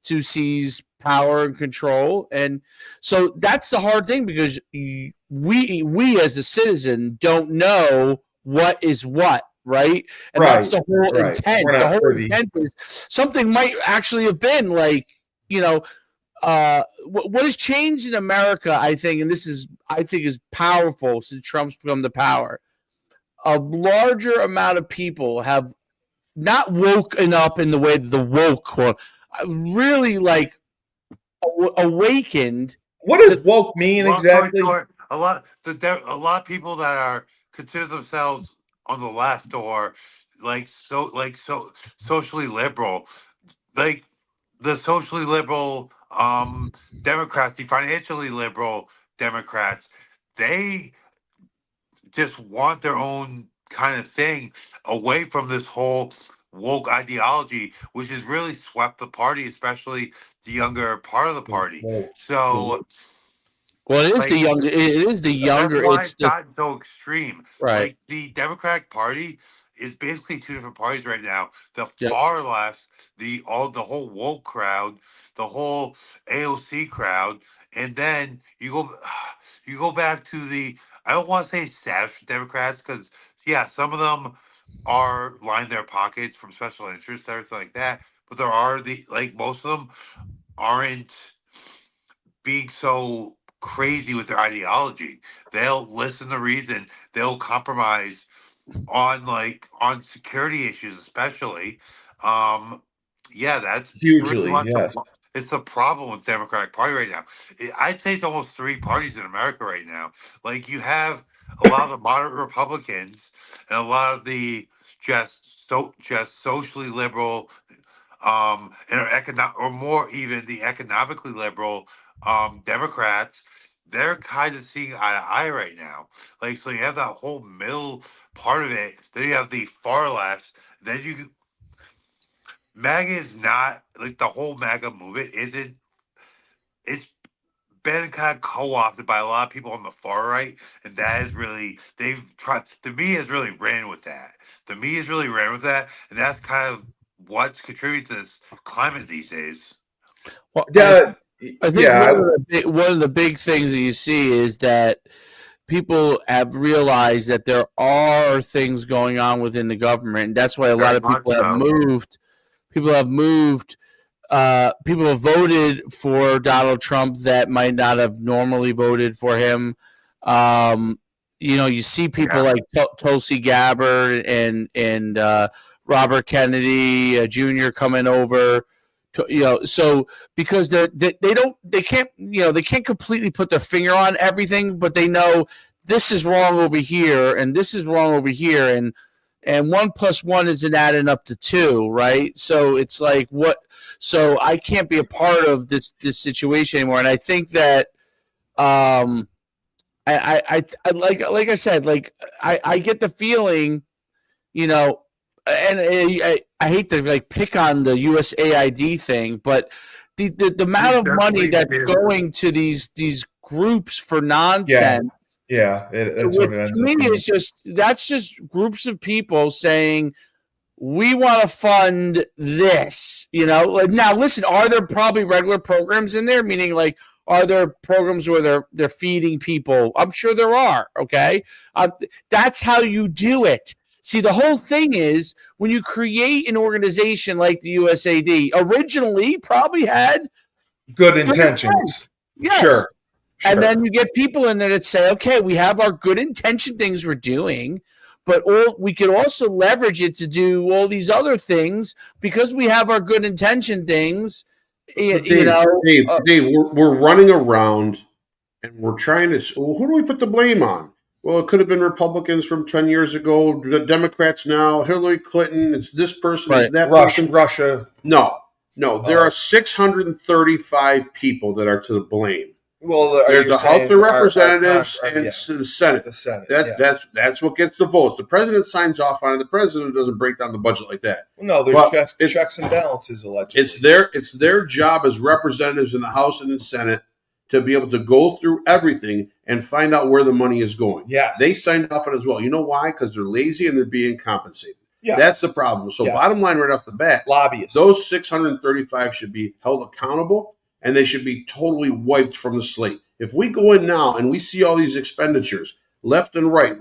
to seize power and control. And so that's the hard thing, because we as a citizen don't know what is what, right? And that's Right, the whole right. intent. We're The not whole privy. intent is something might actually have been like, what has changed in America, I think, and I think is powerful since Trump's become the power. A larger amount of people have not woken up in the way that the woke or really like awakened. What does woke mean Long story exactly? short, a lot of people that are consider themselves on the left or socially liberal, like the socially liberal Democrats, the financially liberal Democrats, they just want their own kind of thing away from this whole woke ideology, which has really swept the party, especially the younger part of the party. Well, the, So Well, it is the like younger. It is the that's younger. why It's it's the gotten so extreme. right. Like the Democratic Party is basically two different parties right now. The Yep. far left, the whole woke crowd, the whole AOC crowd, and then you go back to the, I don't want to say established Democrats, because yeah, some of them are lining their pockets from special interests, everything like that. But there are most of them aren't being so crazy with their ideology. They'll listen to reason. They'll compromise on security issues, especially. Um, yeah, that's pretty Hugely, much yes. it's the problem with Democratic Party right now. I'd say it's almost three parties in America right now. Like you have a lot of the moderate Republicans and a lot of the just socially liberal and or more even the economically liberal Democrats, they're kind of seeing eye to eye right now. Like, so you have that whole middle part of it. Then you have the far left. Then MAGA is not like the whole MAGA movement isn't. It's been kind of co-opted by a lot of people on the far right, and that is really they've tried. The media has really ran with that. The media has really ran with that, and that's kind of what's contributed to this climate these days. Well, Yeah, I think yeah, one of the big things that you see is that people have realized that there are things going on within the government, and that's why a lot Very of much people have so. moved. People have moved. People have voted for Donald Trump that might not have normally voted for him. You see people Yeah. like Tulsi Gabbard and Robert Kennedy Jr. coming over. So because they can't they can't completely put their finger on everything, but they know this is wrong over here and this is wrong over here, and 1+1 isn't adding up to 2, right? So it's like what? So I can't be a part of this situation anymore, and I think that I like I said, like I get the feeling, you know, and I hate to like pick on the USAID thing, but the amount of money that's going to these groups for nonsense. Yeah, that's Which what it ends to up me being. is that's just groups of people saying we want to fund this. Now listen, are there probably regular programs in there? Meaning, like, are there programs where they're feeding people? I'm sure there are. Okay, that's how you do it. See, the whole thing is when you create an organization like the USAID, originally probably had Good intentions. Yes. Sure. And then you get people in there that say, okay, we have our good intention things we're doing, but we could also leverage it to do all these other things because we have our good intention things. Dave, we're running around and we're trying to. Well, who do we put the blame on? Well, it could have been Republicans from 10 years ago, the Democrats now, Hillary Clinton. It's this person, it's that person. Russia. No. There are 635 people that are to the blame. Well, there's the House of Representatives and the Senate. The Senate. That's what gets the votes. The president signs off on it. The president doesn't break down the budget like that. No, there's checks and balances allegedly. It's their job as representatives in the House and the Senate to be able to go through everything and find out where the money is going. Yeah, they signed off on it as well. You know why? Because they're lazy and they're being compensated. Yeah, that's the problem. So bottom line, right off the bat, lobbyists. Those 635 should be held accountable. And they should be totally wiped from the slate. If we go in now and we see all these expenditures, left and right,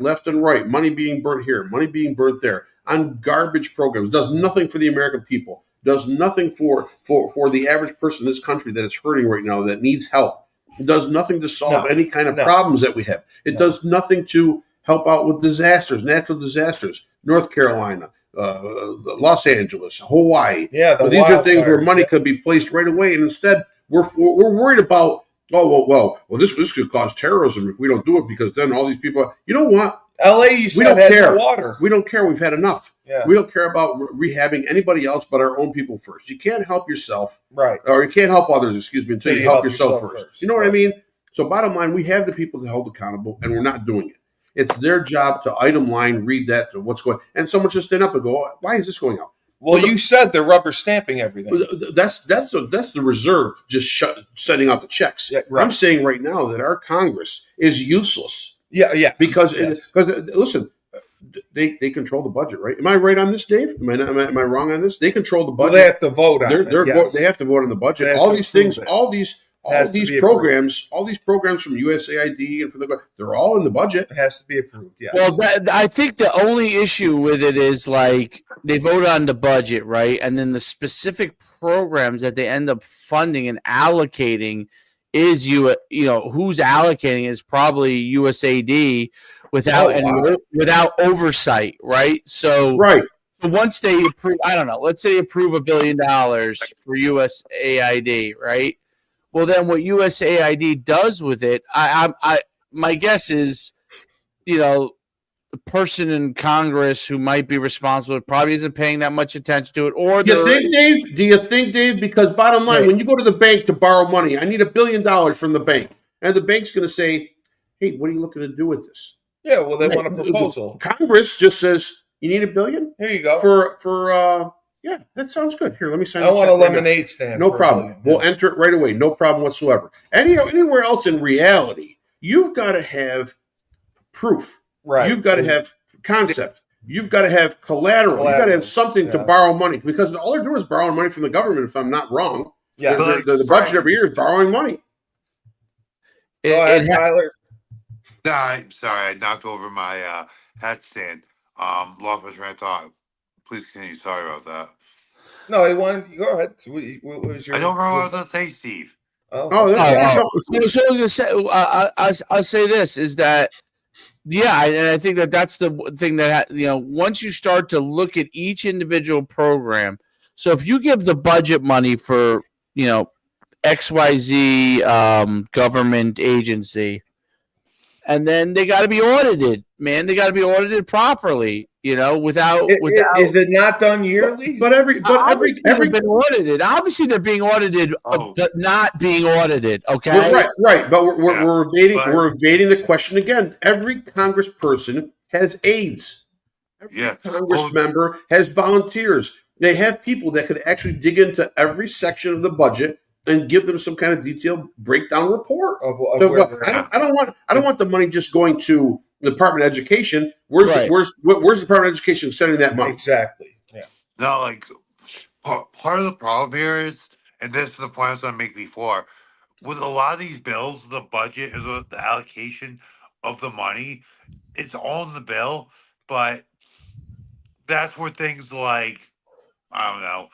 money being burnt here, money being burnt there, on garbage programs, does nothing for the American people, does nothing for the average person in this country that is hurting right now, that needs help. It does nothing to solve any kind of problems that we have. It does nothing to help out with disasters, natural disasters, North Carolina, Los Angeles, Hawaii. Yeah, these are things where money could be placed right away, and instead we're worried about, this could cause terrorism if we don't do it, because then all these people, you know what? LA, you said, we don't care. Water. We don't care. We've had enough. Yeah. We don't care about rehabbing anybody else but our own people first. You can't help yourself. Right. Or you can't help others, until you help yourself first. You know what I mean? So bottom line, we have the people to hold accountable, and we're not doing it. It's their job to item line, read that, to what's going on. And someone just stand up and go, why is this going on? Well, you said they're rubber stamping everything. That's the reserve just sending out the checks. Yeah, right. I'm saying right now that our Congress is useless. Yeah. Because listen, they control the budget, right? Am I right on this, Dave? Am I wrong on this? They control the budget. Well, they have to vote on it. They have to vote on the budget. All these things, all these programs from USAID and they're all in the budget. It has to be approved. Yeah. Well, I think the only issue with it is, like, they vote on the budget, right? And then the specific programs that they end up funding and allocating is who's allocating is probably USAID without oversight, right? So once they approve, I don't know, let's say they approve $1 billion for USAID, right? Well, then what USAID does with it, my guess is, the person in Congress who might be responsible probably isn't paying that much attention to it. Or do you think, Dave? Because bottom line, when you go to the bank to borrow money, I need $1 billion from the bank, and the bank's going to say, "Hey, what are you looking to do with this?" Yeah, well, they want a proposal. Congress just says, "You need $1 billion? Here you go." For yeah, that sounds good. Here, let me sign. I want a lemonade stand. No problem. We'll enter it right away. No problem whatsoever. Anywhere else in reality, you've got to have proof. Right. You've got to have concept. You've got to have collateral. You've got to have something to borrow money, because all they're doing is borrowing money from the government, if I'm not wrong. Yeah. The budget every year is borrowing money. Go ahead, Tyler. No, I'm sorry. I knocked over my hat stand. Lost my train of thought. Please continue. Sorry about that. No, I wanted. Go ahead. What was your? I don't remember what I was going to say, Steve. So I'll say this is that. Yeah, and I think that's the thing that, once you start to look at each individual program, so if you give the budget money for, XYZ government agency, and then they got to be audited, man. They got to be audited properly, without. Is it not done yearly? But every been audited. Obviously, they're being audited, but not being audited. Okay, right. But we're evading the question again. Every congressperson has aides. Every Congress member has volunteers. They have people that could actually dig into every section of the budget and give them some kind of detailed breakdown report. I don't want the money just going to the Department of Education. Where's the Department of Education sending that money? Exactly. Yeah. No, like part of the problem here is, and this is the point I was going to make before, with a lot of these bills, the budget or the allocation of the money, it's all in the bill, but that's where things like, I don't know,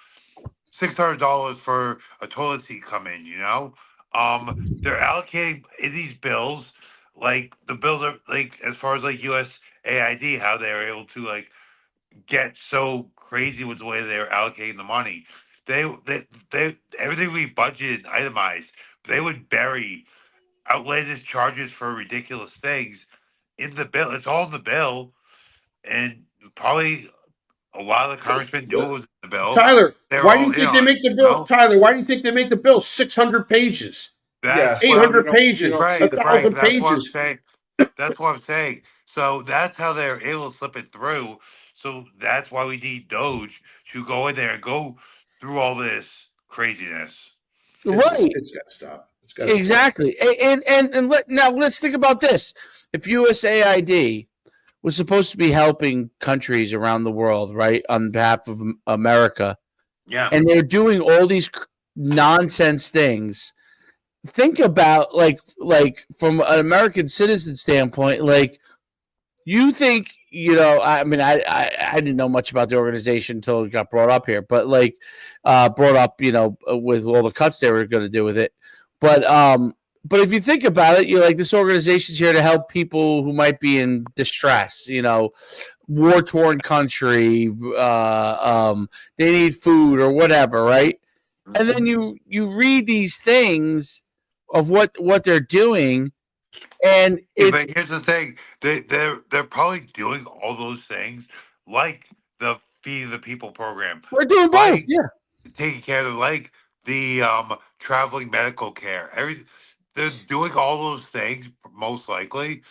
$600 for a toilet seat come in, you know? They're allocating in these bills, like the bills are like, as far as like USAID, how they're able to like get so crazy with the way they're allocating the money. They everything we budgeted and itemized, they would bury outlandish charges for ridiculous things in the bill. It's all in the bill, and probably a lot of the congressmen knew it was in the bill. Tyler, why do you think they make the bill? Tyler, why do you think they make the bill 600 pages? 800 pages, 1,000 pages. That's what I'm saying. So that's how they're able to slip it through. So that's why we need Doge to go in there and go through all this craziness. Right. It's got to stop. Exactly. Now let's think about this. If USAID was supposed to be helping countries around the world, right, on behalf of America, and they're doing all these nonsense things, think about like from an American citizen standpoint, like, you think, I mean, I didn't know much about the organization until it got brought up here, but brought up, with all the cuts they were going to do with it. But if you think about it, you're like, this organization's here to help people who might be in distress, war-torn country, they need food or whatever, right? And then you read these things of what they're doing, and it's. But here's the thing: they're probably doing all those things, like the Feed the People program. We're doing both, taking care of like the traveling medical care. They're doing all those things most likely,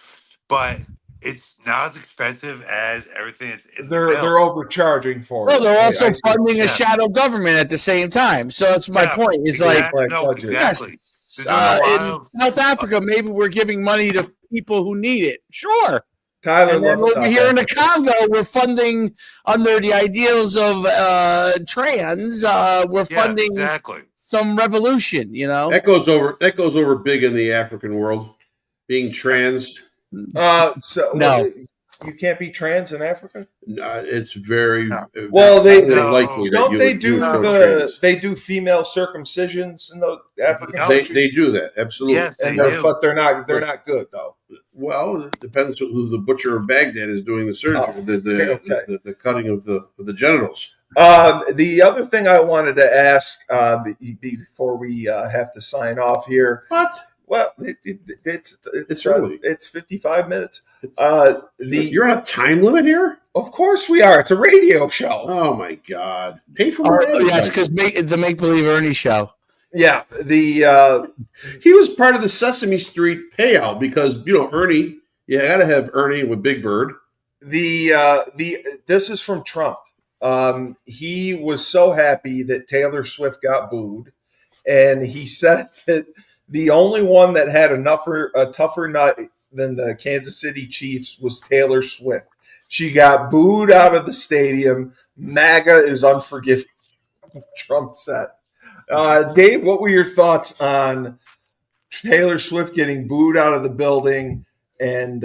but it's not as expensive as everything. They're overcharging for it. Well, they're also funding a shadow government at the same time. So that's my point. Is exactly. Yes, in South Africa, maybe we're giving money to people who need it. Sure. Tyler, and then over here in the Congo, we're funding under the ideals of trans. We're funding some revolution. That goes over big in the African world. Being trans. No. You can't be trans in Africa? It's very well. They likely don't they do they do female circumcisions in the African countries? They do that, absolutely. Yes, but they're not good though. Well, it depends who the butcher of Baghdad is doing the surgery, the cutting of the genitals. The other thing I wanted to ask before we have to sign off here. What? Well, it's early. It's 55 minutes. You're on a time limit here? Of course we are. It's a radio show. Oh my God! Pay for more. Yes, because the Make Believe Ernie show. Yeah, he was part of the Sesame Street payout because Ernie. You got to have Ernie with Big Bird. This is from Trump. He was so happy that Taylor Swift got booed, and he said that the only one that had a tougher nut than the Kansas City Chiefs was Taylor Swift. She got booed out of the stadium. MAGA is unforgiving, Trump said. Dave, what were your thoughts on Taylor Swift getting booed out of the building and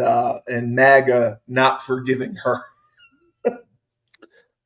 MAGA not forgiving her?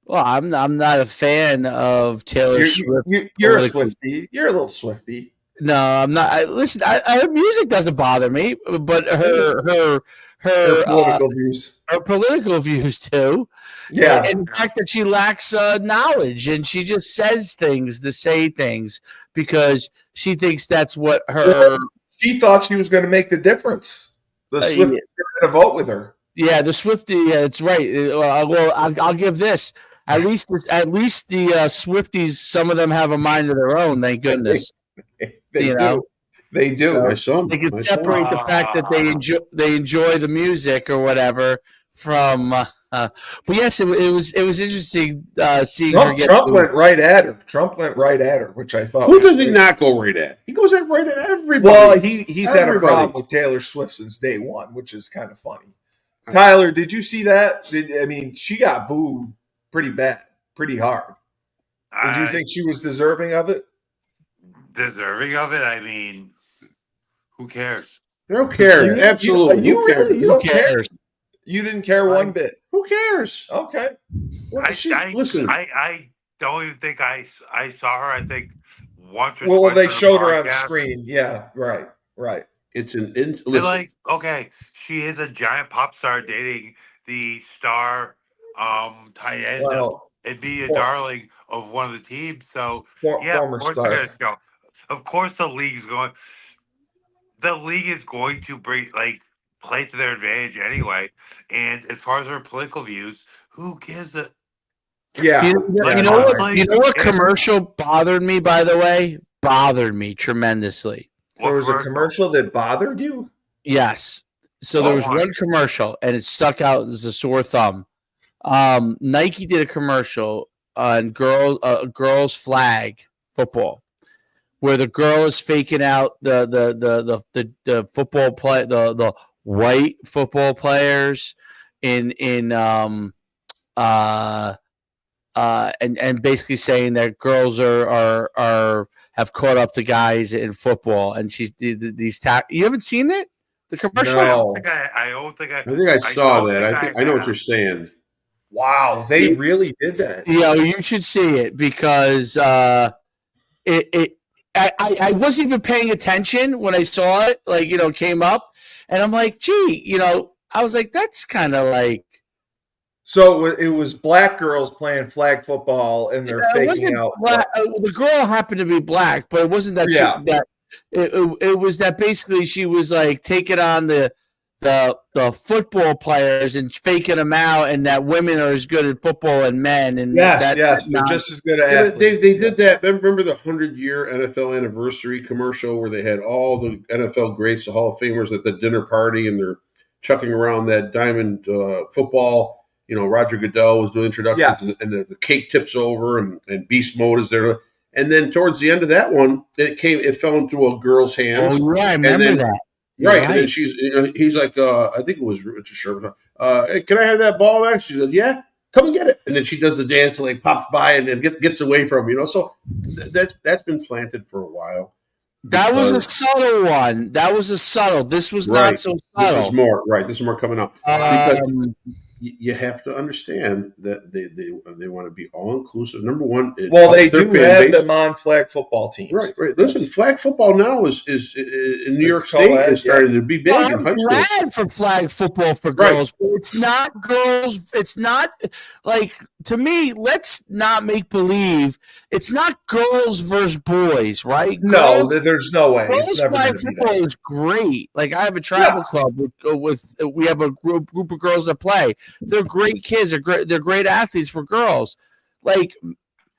Well, I'm not a fan of Taylor Swift. You're a Swiftie. You're a little Swiftie. No, I'm not. Listen, her music doesn't bother me, but her political views. Her political views too. Yeah, and the fact that she lacks knowledge and she just says things to say things because she thinks that's what her. Well, she thought she was going to make the difference. The Swifties are going to vote with her. Yeah, the Swiftie. Yeah, it's right. Well, I'll give this. At least the Swifties. Some of them have a mind of their own. Thank goodness. They do. They do. So they can separate the fact that they enjoy the music or whatever from But yes, it was interesting seeing her Trump, get Trump booed. went right at her. Trump went right at her, which I thought Who was does he great. not go right at? He goes right at everybody. Well, he's had a Everybody. problem with Taylor Swift since day one, which is kind of funny. Tyler, did you see that? She got booed pretty bad, pretty hard. Did you think she was deserving of it? Deserving of it? I mean, who cares? Who cares? Absolutely. You Who cares? really? You Who don't care? cares? You didn't care one bit. Who cares? Okay. Well, listen. I don't even think I saw her. I think once or Well, twice they on a showed her on podcast. screen. Yeah, right. It's They're listen. like, okay, she is a giant pop star dating the star tight end Well, and be a for- darling of one of the teams. So yeah, former of course star. they're gonna show. Of course the league is going to play to their advantage anyway. And as far as her political views, who gives a Yeah. You know what commercial bothered me, by the way? Bothered me tremendously. There was a commercial that bothered you? Yes. So there was one commercial, and it stuck out as a sore thumb. Nike did a commercial on girls flag football, where the girl is faking out the football play the white football players and basically saying that girls are have caught up to guys in football, and she's these you haven't seen it, the commercial? No. I think I saw that. I know what you're saying. Wow, they really did that. Yeah, you should see it because I wasn't even paying attention when I saw it, came up, and I'm like, gee, I was like, that's kind of like. So it was black girls playing flag football, and they're faking out. The girl happened to be black, but it wasn't that. Yeah. It was that basically she was like taking on the football players and faking them out, and that women are as good at football as men. And yes, they're just as good at athletes. They did that. Remember the 100-year NFL anniversary commercial where they had all the NFL greats, the Hall of Famers at the dinner party, and they're chucking around that diamond football. Roger Goodell was doing introductions, and the cake tips over, and Beast Mode is there. And then towards the end of that one, it fell into a girl's hands. Oh yeah, I remember that. Right, and then he's like, I think it was Richard Sherman. Hey, can I have that ball back? She said, yeah, come and get it. And then she does the dance, and pops by and then gets away from him. So that's been planted for a while. That was a subtle one. This was not so subtle. This is more right. This is more coming up because you have to understand that they want to be all inclusive. Number one, they do have them on flag football teams. Right. Listen, flag football now is in New York State is starting to be big in high school. I'm glad for flag football for girls, but it's not girls. It's not like, to me. Let's not make believe it's not girls versus boys, right? No, there's no way. Girls flag football is great. Like, I have a travel club with we have a group of girls that play. They're great kids. They're great athletes for girls. Like,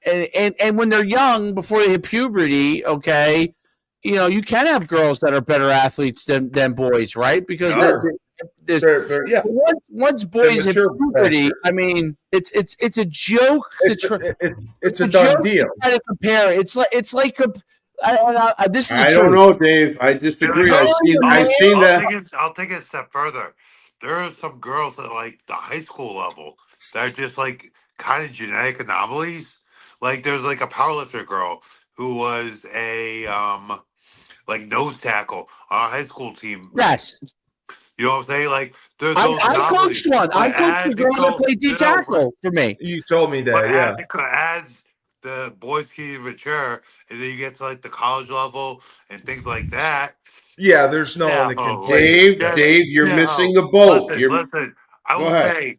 and when they're young, before they hit puberty, okay, you can have girls that are better athletes than boys, right? Because once boys hit puberty, I mean, it's a joke. It's a done deal. To compare, it's like a. This is I don't know, Dave. I disagree. I've seen that. I'll take it a step further. There are some girls at like the high school level that are just like kind of genetic anomalies. Like there's like a powerlifter girl who was a nose tackle on a high school team. Yes. You know what I'm saying? Like there's those I coached one. I coached a girl that played D tackle for me. You told me that, as the boys keep mature, and then you get to like the college level and things like that. Yeah, there's no one that can. Dave, you're missing the boat. Listen, I will say,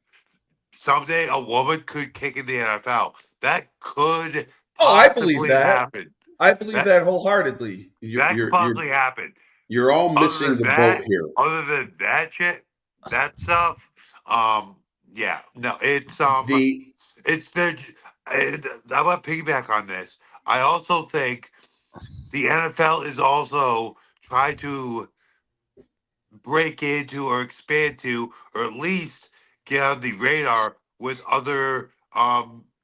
someday a woman could kick in the NFL. That could. I believe that. Happen. I believe that wholeheartedly. That could possibly happen. You're all missing the boat here. Other than that shit, that stuff. Yeah, no, it's I'm gonna piggyback on this. I also think the NFL is also trying to break into or expand to, or at least get on the radar with other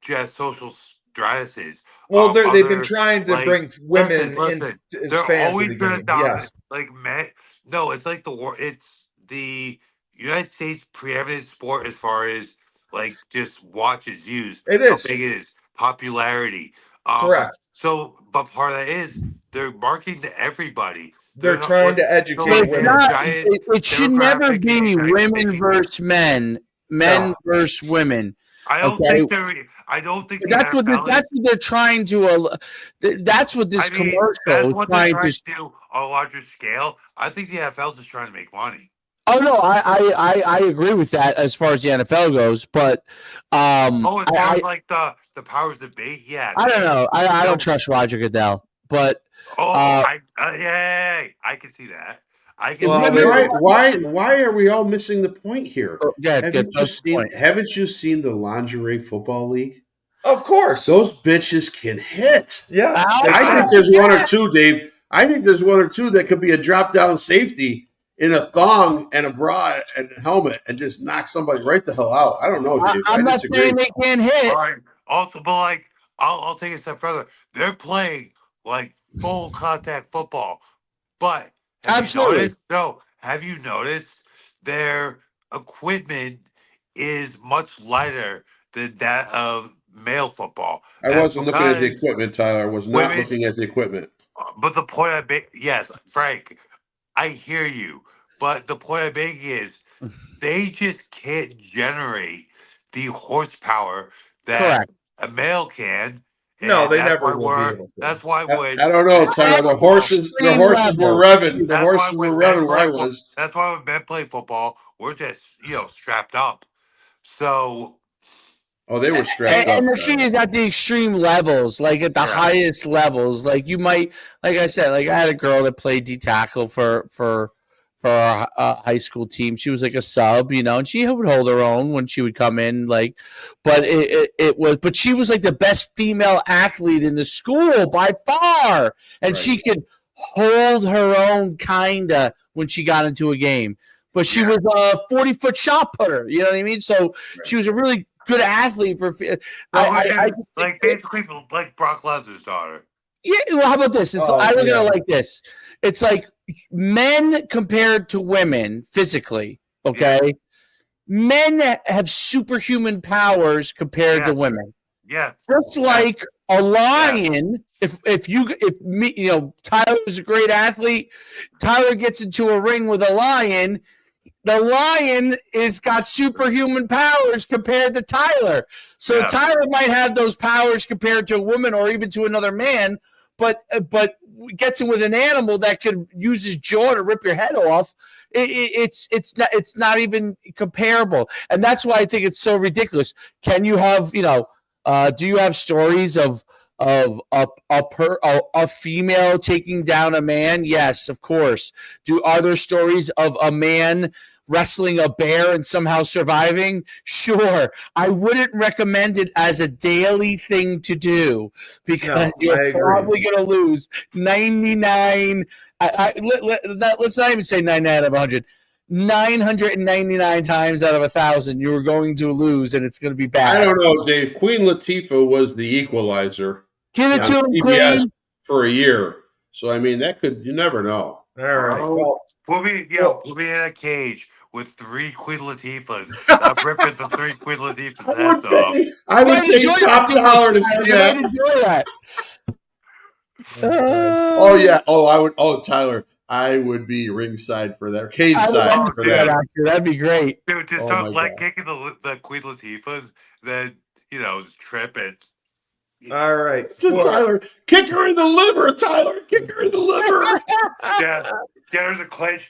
just social statuses. Well, they've been Other trying to like bring women in listen, as they're fans of always the gonna game. dominate. Yes, Like men, no, it's like the war. It's the United States preeminent sport as far as like just watches used. it How is big it is, popularity. correct. So but part of that is they're marketing to everybody. They're They're not trying what to so educate like It's they have a women. not. giant It should never demographic in the be United women States. versus men, men No, versus women. I don't Okay, think they're. I don't think the that's what NFL is. that's what they're trying to. That's what this I mean, commercial that's is what they're trying trying to. to do on a larger scale. I think the NFL is just trying to make money. Oh no, I agree with that as far as the NFL goes, but Oh, as far as like the powers that be, yeah, I don't know. I don't no. trust Roger Goodell, but Oh, uh, yay! I can see that. I can Well, see they that. Why are we all missing the point here? good. That's the point. Haven't you seen the lingerie football league? of course. Those bitches can hit. Yes, Ow. they I can. think there's one or two, Dave. I think there's one or two that could be a drop down safety in a thong and a bra and a helmet and just knock somebody right the hell out. I don't know, Dave. I I'm not disagree. saying they can't hit. All right. Also, but like, I'll take it a step further. They're playing like full contact football, but have Absolutely. you noticed? No, have you noticed their equipment is much lighter than that of male football? I That's wasn't looking at the because equipment, Tyler. I was not women. looking at the equipment. But the point I make, yes, Frank, I hear you. But the point I make is they just can't generate the horsepower that Correct. a male can, No, and they never will be able to. that's why I, when I don't know, men Tyler. play The football, horses Extreme were level. revving. The that's why horses were when men revving where I play was. that's why when men play football, we're just strapped up. So Oh, they were strapped And up. the thing is, at the extreme levels, like at the Yeah. highest levels, like you might, like I said, like I had a girl that played D tackle for our high school team. She was like a sub, and she would hold her own when she would come in. Like, but it was, but she was like the best female athlete in the school by far, and Right. she could hold her own kinda when she got into a game. But she was a 40-foot shot putter. You know what I mean? So she was a really good athlete for. I just like basically like Brock Lesnar's daughter. yeah. Well, how about this? I look at it like this. It's like men compared to women physically. Okay, men have superhuman powers compared to women. Yeah. Just like a lion. If Tyler is a great athlete. Tyler gets into a ring with a lion. The lion is got superhuman powers compared to Tyler. So Tyler might have those powers compared to a woman or even to another man, but gets in with an animal that could use his jaw to rip your head off. It's not even comparable, and that's why I think it's so ridiculous. Can you have do you have stories of a female taking down a man? Yes, of course. Are there stories of a man wrestling a bear and somehow surviving? Sure. I wouldn't recommend it as a daily thing to do because you're probably going to lose 99. Let's not even say 99 out of 100. 999 times out of 1,000, you were going to lose, and it's going to be bad. I don't know, Dave. Queen Latifah was the equalizer. Give it to him, CBS Queen. for a year. So I mean, you never know. All right. Well, put me in a cage with 3 Queen Latifahs. I'm ripping the 3 Queen Latifahs heads off. I would take top dollar to see You might that. enjoy that. Oh yeah. Oh, I would. Oh, Tyler, I would be ringside for that. Cage side for that. That'd be great. Dude, just start leg kicking the Queen Latifahs, then trip it. all right. Tyler, kick her in the liver, Tyler. Kick her in the liver. Yeah, get her the clinch.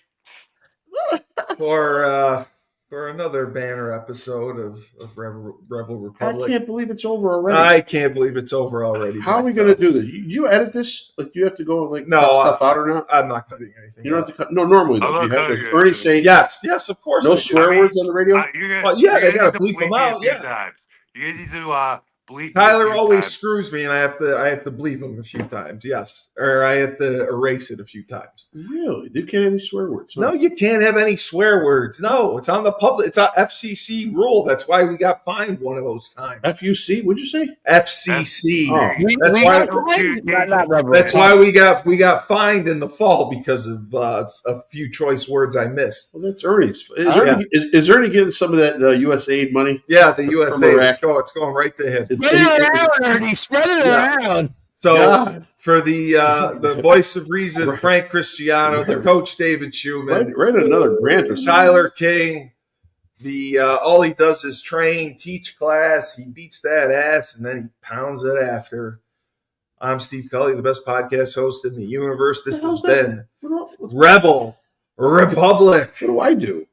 For another banner episode of Rebel Republic. I can't believe it's over already. I can't believe it's over already. How are we going to do this? You edit this? Like, do you have to go and cut stuff out or not? I'm not cutting anything. You don't have to cut. No, normally though. You have to. Ernie say yes, of course. No swear words on the radio. They got to bleep them out. Yeah. You need to bleep. Tyler me a few always times. screws me, and I have to bleep him a few times. Yes, or I have to erase it a few times. Really? You can't have any swear words. No, you can't have any swear words. No, it's on the public. It's an FCC rule. That's why we got fined one of those times. FUC? What'd you say? FCC. Oh. That's We why. got fined? Not Rebel That's Republic. why we got fined in the fall because of a few choice words I missed. Well, that's Ernie's. Yeah. Is Ernie getting some of that USAID money? Yeah, the USA. Iraq. It's going right to him. Spread it around, Ernie. Spread it Yeah. around. So God. for the voice of reason, Frank Cristiano, the coach David Schuman, Write another grant or something. Tyler King, all he does is train, teach class. He beats that ass and then he pounds it after. I'm Steve Cully, the best podcast host in the universe. This has been Rebel Republic. What do I do?